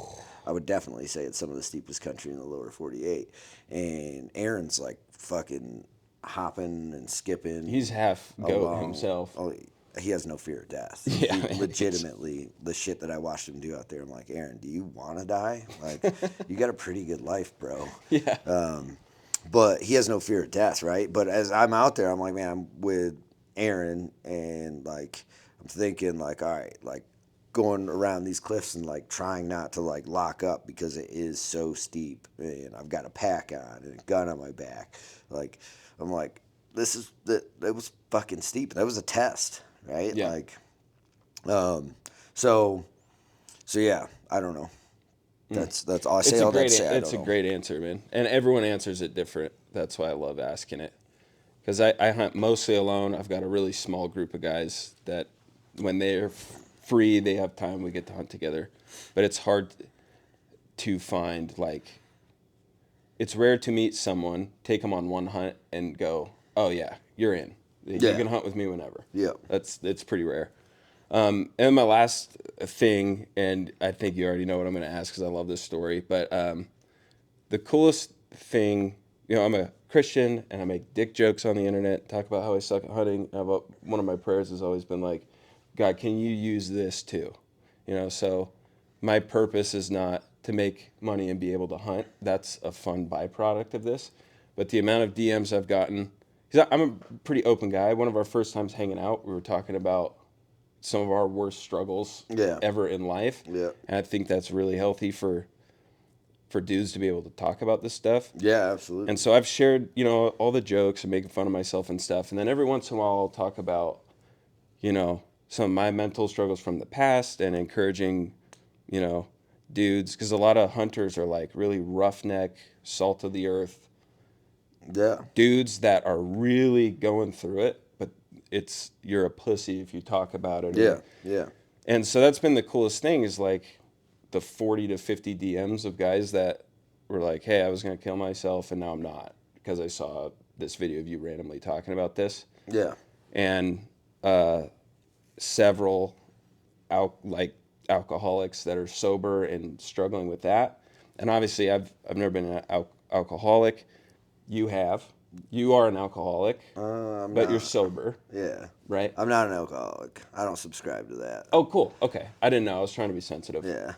I would definitely say it's some of the steepest country in the lower 48. And Aaron's like fucking hopping and skipping. He's half goat himself. Oh, he has no fear of death. Yeah, he legitimately, the shit that I watched him do out there, I'm like, Aaron, do you want to die? Like, you got a pretty good life, bro. Yeah. But he has no fear of death, right? But as I'm out there, I'm like, man, I'm with Aaron, and like, I'm thinking, like, all right, like, going around these cliffs and like trying not to like lock up because it is so steep, and I've got a pack on and a gun on my back. Like, I'm like, it was fucking steep. That was a test, right? Yeah. Like, so yeah, I don't know. That's all I say. All that say. It's a great answer, man. And everyone answers it different. That's why I love asking it. Because I hunt mostly alone. I've got a really small group of guys that when they're free, they have time, we get to hunt together. But it's hard to find, like, it's rare to meet someone, take them on one hunt, and go, oh, yeah, you're in. You can hunt with me whenever. Yeah. It's pretty rare. And my last thing, and I think you already know what I'm going to ask because I love this story, but the coolest thing, I'm a Christian, and I make dick jokes on the internet, talk about how I suck at hunting. One of my prayers has always been like, God, can you use this too? So my purpose is not to make money and be able to hunt. That's a fun byproduct of this. But the amount of DMs I've gotten, because I'm a pretty open guy. One of our first times hanging out, we were talking about some of our worst struggles ever in life. Yeah. And I think that's really healthy for dudes to be able to talk about this stuff. Yeah, absolutely. And so I've shared, all the jokes and making fun of myself and stuff. And then every once in a while I'll talk about, some of my mental struggles from the past and encouraging, dudes, because a lot of hunters are like really roughneck, salt of the earth dudes that are really going through it, but you're a pussy if you talk about it. Yeah. And so that's been the coolest thing is like the 40 to 50 DMs of guys that were like, hey, I was going to kill myself and now I'm not because I saw this video of you randomly talking about this. Yeah. And several alcoholics that are sober and struggling with that. And obviously, I've never been an alcoholic. You have. You are an alcoholic, I'm but you're not. sober, Yeah. right? I'm not an alcoholic. I don't subscribe to that. Oh, cool. Okay. I didn't know. I was trying to be sensitive. Yeah.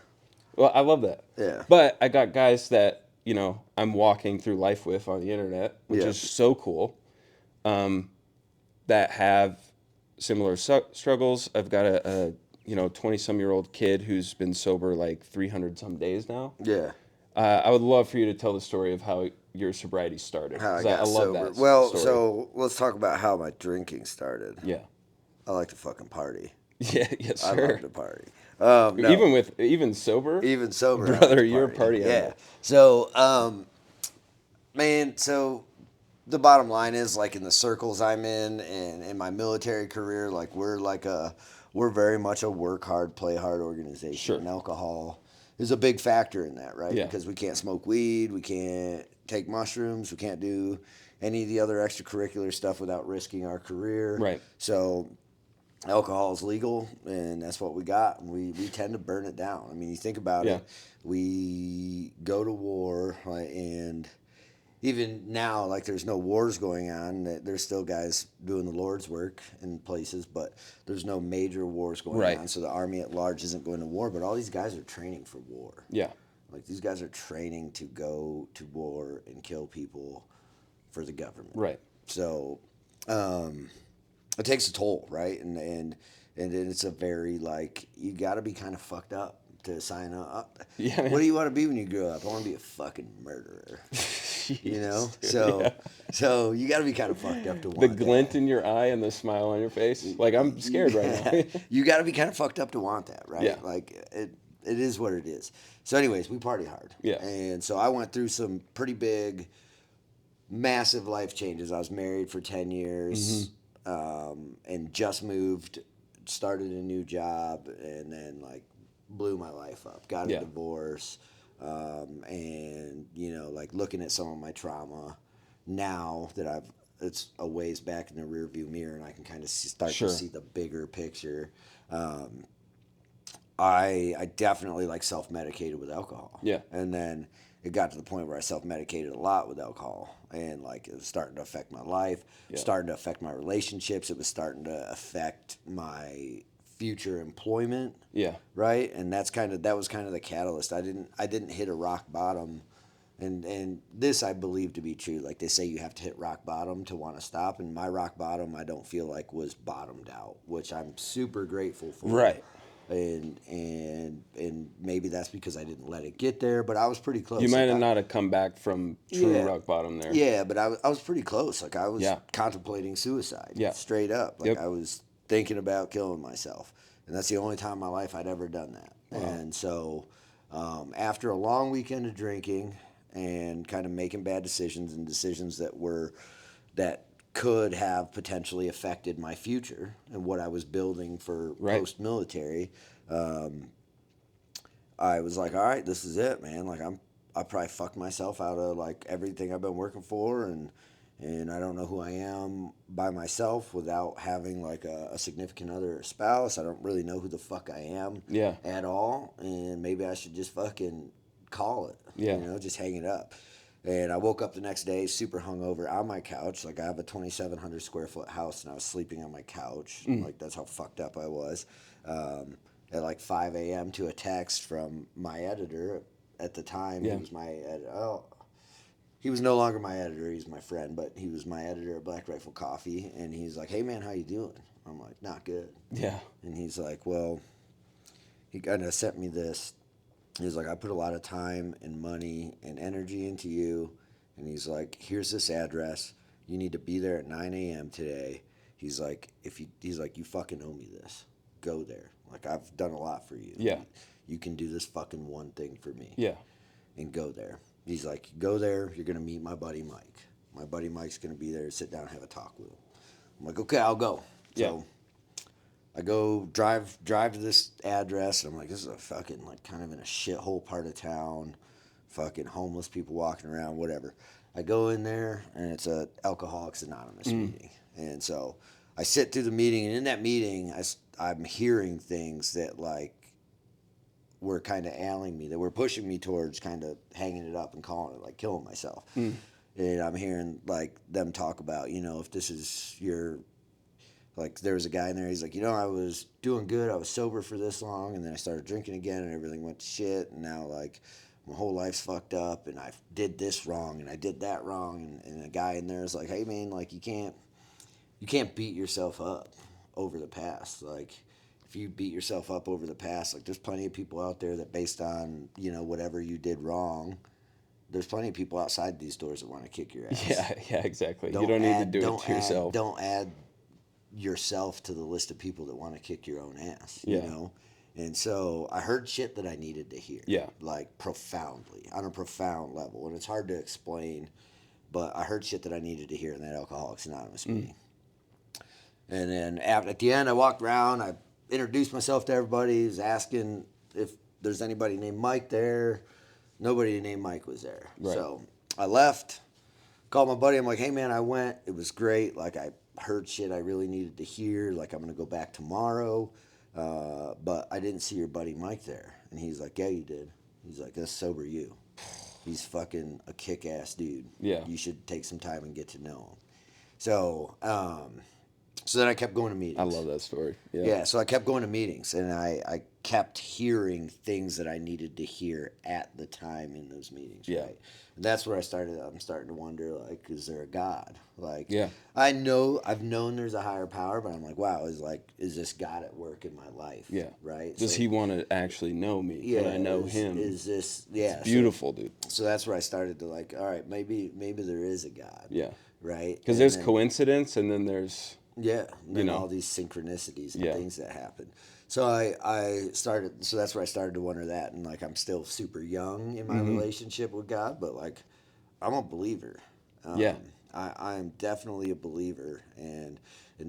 Well, I love that. Yeah. But I got guys that, I'm walking through life with on the internet, which Yeah. is so cool, that have similar struggles. I've got a 20-some-year-old kid who's been sober like 300 some days now. Yeah. I would love for you to tell the story of how your sobriety started. How I 'Cause got I love sober. that Well, story. so let's talk about how my drinking started. Yeah. I like to fucking party. Yeah, yes, I sir. love to party. No. Even sober, Even sober, I like brother, to you're a party. party Yeah. animal. So, man, so the bottom line is, like, in the circles I'm in and in my military career, like, we're very much a work hard, play hard organization. Sure. And alcohol is a big factor in that, right? Yeah. Because we can't smoke weed, we can't take mushrooms, we can't do any of the other extracurricular stuff without risking our career. Right. So alcohol is legal, and that's what we got, and we tend to burn it down. I mean, you think about Yeah. it, we go to war, and even now, like, there's no wars going on. There's still guys doing the Lord's work in places, but there's no major wars going Right. on. So the army at large isn't going to war, but all these guys are training for war. Yeah. Like, these guys are training to go to war and kill people for the government. Right. So, it takes a toll, right? And it's a very, like, you got to be kind of fucked up to sign up. Yeah, man. What do you want to be when you grow up? I want to be a fucking murderer. You know? Dude, So, yeah. so you got to be kind of fucked up to want The that. glint in your eye and the smile on your face. Like, I'm scared right now. You got to be kind of fucked up to want that, right? Yeah. Like, it is what it is. So, anyways, we party hard. Yeah. And so I went through some pretty big, massive life changes. I was married for 10 years, and just moved, started a new job, and then, like, blew my life up. Got a Yeah. divorce, and, like, looking at some of my trauma now that it's a ways back in the rearview mirror, and I can kind of start Sure. to see the bigger picture. I definitely, like, self-medicated with alcohol. Yeah. And then it got to the point where I self-medicated a lot with alcohol, and, like, it was starting to affect my life, Yeah. starting to affect my relationships. It was starting to affect my future employment. Yeah. Right. And that was kind of the catalyst. I didn't hit a rock bottom. And this I believe to be true. Like, they say you have to hit rock bottom to want to stop. And my rock bottom, I don't feel like was bottomed out, which I'm super grateful for. Right. And maybe that's because I didn't let it get there, but I was pretty close. You might Like, have not have come back from true Yeah. rock bottom there. Yeah, but I was pretty close. Like, I was Yeah. contemplating suicide. Yeah. Straight up. Like, Yep. I was thinking about killing myself. And that's the only time in my life I'd ever done that. Wow. And so, after a long weekend of drinking and kind of making bad decisions and decisions that could have potentially affected my future and what I was building for Right. post-military, I was like, all right, this is it, man. Like, I probably fucked myself out of, like, everything I've been working for, and I don't know who I am by myself without having, like, a significant other or spouse. I don't really know who the fuck I am Yeah. at all, and maybe I should just fucking call it. Yeah. Just hang it up. And I woke up the next day super hungover on my couch. Like, I have a 2,700 square foot house, and I was sleeping on my couch. Like, that's how fucked up I was. At like 5 a.m. to a text from my editor at the time. Yeah. He was my editor. He was no longer my editor. He's my friend, but he was my editor at Black Rifle Coffee. And he's like, hey, man, how you doing? I'm like, not good. Yeah. And he's like, well, he kind of sent me this. He's like, I put a lot of time and money and energy into you. And he's like, here's this address. You need to be there at 9 a.m. today. He's like, you fucking owe me this. Go there. Like, I've done a lot for you. Yeah. You can do this fucking one thing for me. Yeah. And go there. He's like, go there. You're going to meet my buddy Mike. My buddy Mike's going to be there. Sit down and have a talk with him. I'm like, okay, I'll go. So I go drive to this address, and I'm like, this is a fucking, like, kind of in a shithole part of town. Fucking homeless people walking around, whatever. I go in there, and it's a Alcoholics Anonymous meeting. And so I sit through the meeting, and in that meeting, I'm hearing things that, like, were kind of ailing me, that were pushing me towards kind of hanging it up and calling it, like killing myself. And I'm hearing like them talk about, you know, if this is your, like there was a guy in there, he's like, you know, I was doing good, I was sober for this long, and then I started drinking again and everything went to shit, and now like my whole life's fucked up, and I did this wrong and I did that wrong, and a guy in there is like, hey man, like you can't beat yourself up over the past. Like if you beat yourself up over the past, like there's plenty of people out there that based on, you know, whatever you did wrong, there's plenty of people outside these doors that want to kick your ass. Yeah, exactly. You don't need to do it to yourself. Don't add yourself to the list of people that want to kick your own ass, you know? And so I heard shit that I needed to hear. Yeah. Like profoundly, on a profound level. And it's hard to explain, but I heard shit that I needed to hear in that Alcoholics Anonymous meeting. And then at the end, I walked around, I introduced myself to everybody, was asking if there's anybody named Mike there. Nobody named Mike was there. Right. So I left, called my buddy, I'm like, hey man, I went, it was great. Like I heard shit I really needed to hear. Like I'm going to go back tomorrow. But I didn't see your buddy Mike there. And he's like, yeah, you did. He's like, that's sober you. He's fucking a kick-ass dude. Yeah. You should take some time and get to know him. So, so then I kept going to meetings. I love that story. Yeah, so I kept going to meetings, and I kept hearing things that I needed to hear at the time in those meetings, right? And that's where I'm starting to wonder, like, is there a God? Like, I've known there's a higher power, but I'm like, wow, is this God at work in my life? Yeah. Right? Does he want to actually know me? Yeah. And I know him? Is this, yeah. It's beautiful, dude. So that's where I started to like, all right, maybe there is a God. Yeah. Right? Because there's coincidence, and then there's... Yeah, and all these synchronicities and things that happen. So I started, so that's where I started to wonder that, and like I'm still super young in my relationship with God, but like I'm a believer. I'm definitely a believer, and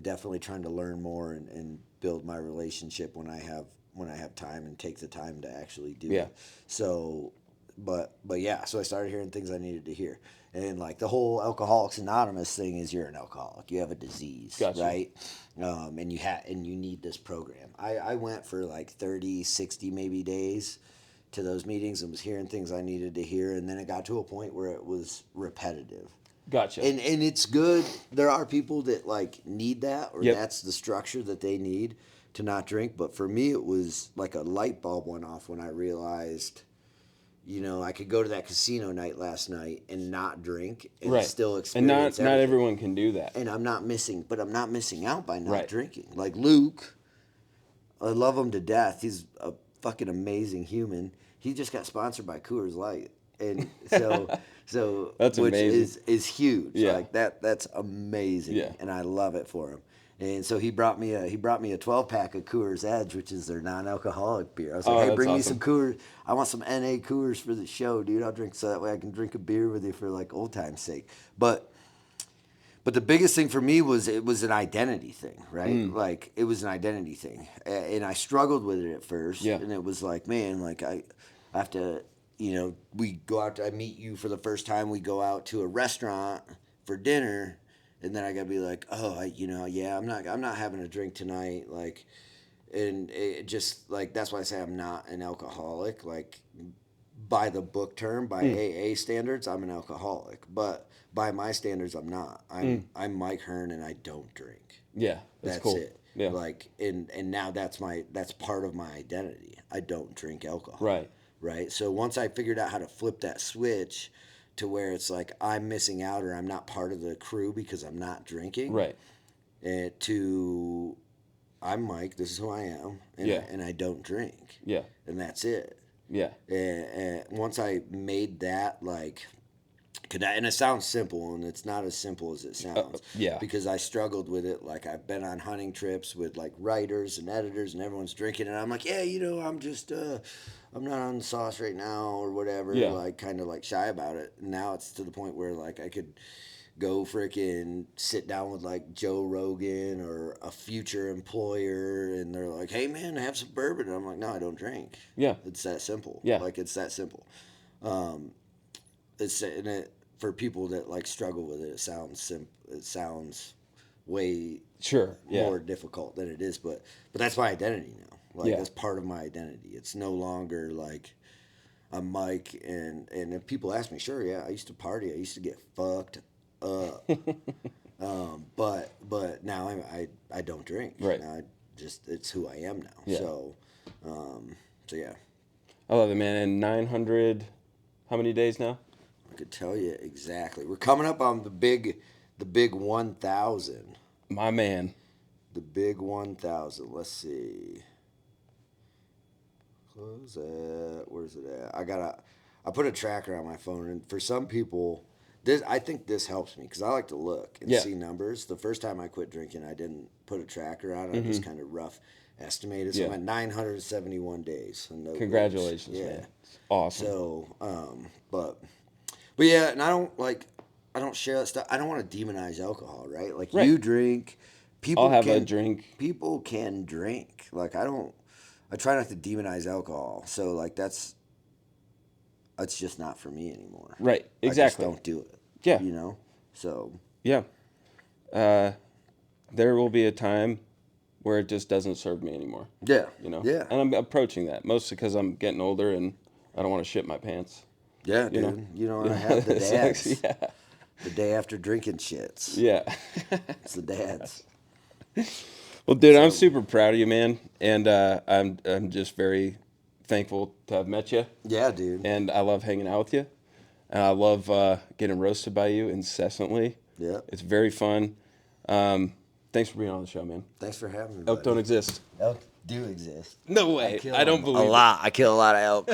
definitely trying to learn more and build my relationship when I have time and take the time to actually do it. So, but yeah, so I started hearing things I needed to hear. And like the whole Alcoholics Anonymous thing is you're an alcoholic. You have a disease, right? And you need this program. I went for like 30, 60 maybe days to those meetings and was hearing things I needed to hear. And then it got to a point where it was repetitive. Gotcha. And it's good. There are people that like need that, or that's the structure that they need to not drink. But for me, it was like a light bulb went off when I realized, you know, I could go to that casino night last night and not drink and still experience and not everyone can do that. And I'm not missing out by not drinking. Like Luke, I love him to death. He's a fucking amazing human. He just got sponsored by Coors Light. And so that's which amazing. is huge. Yeah. Like that's amazing. Yeah. And I love it for him. And so he brought me a 12-pack of Coors Edge, which is their non-alcoholic beer. I was like, hey, bring me some Coors. I want some NA Coors for the show, dude. I'll drink so that way I can drink a beer with you for like old time's sake. But the biggest thing for me was it was an identity thing, right? Like it was an identity thing. And I struggled with it at first. Yeah. And it was like, man, like I have to, you know, we go out, I meet you for the first time. We go out to a restaurant for dinner. And then I gotta be like, oh, I'm not having a drink tonight. Like, and it just like, that's why I say I'm not an alcoholic. Like, by the book term, by AA standards, I'm an alcoholic. But by my standards, I'm not. I'm Mike Herne, and I don't drink. Yeah, that's cool. It. Yeah. Like, and now that's part of my identity. I don't drink alcohol. Right. Right. So once I figured out how to flip that switch to where it's like I'm missing out or I'm not part of the crew because I'm not drinking. Right. To I'm Mike, this is who I am, and I don't drink. Yeah. And that's it. Yeah. And once I made that, like, and it sounds simple, and it's not as simple as it sounds. Because I struggled with it. Like, I've been on hunting trips with, like, writers and editors, and everyone's drinking, and I'm like, yeah, you know, I'm just, I'm not on the sauce right now or whatever. Yeah. Like, kind of, like, shy about it. And now it's to the point where, like, I could go freaking sit down with, like, Joe Rogan or a future employer, and they're like, hey, man, have some bourbon. And I'm like, no, I don't drink. Yeah. It's that simple. Yeah. Like, it's that simple. For people that like struggle with it, it sounds way more difficult than it is. But that's my identity now. Like Yeah. that's part of my identity. It's no longer like I'm Mike, and if people ask me, sure, yeah, I used to party, I used to get fucked up, but now I don't drink. Right. Now it's who I am now. Yeah. So yeah, I love it, man. And 900, how many days now? I could tell you exactly. We're coming up on the big 1,000. My man. The big 1,000. Let's see. Close that. Where's it at? I put a tracker on my phone, and for some people, I think this helps me because I like to look and Yeah. see numbers. The first time I quit drinking, I didn't put a tracker on. I just kind of rough estimated. So Yeah. I'm at 971 days. And no Congratulations, glitch. man. Awesome. So, but yeah, and I don't share that stuff. I don't want to demonize alcohol, right? Like Right. you drink, people I'll have can a drink. People can drink. Like I try not to demonize alcohol. So like that's just not for me anymore. Right. Exactly. I just don't do it. Yeah. You know? So Yeah. There will be a time where it just doesn't serve me anymore. yeah. You know? Yeah. And I'm approaching that, mostly because I'm getting older and I don't want to shit my pants. Yeah, You know? dude. You know, I have the It's dads. like, yeah. The day after drinking shits. Yeah. It's the dads. Well, dude, I'm super proud of you, man. And I'm just very thankful to have met you. Yeah, dude. And I love hanging out with you. And I love getting roasted by you incessantly. Yeah. It's very fun. Thanks for being on the show, man. Thanks for having me. Elk buddy. don't exist. Elk do exist. No way. kill I don't them believe a lot. I kill a lot of elk.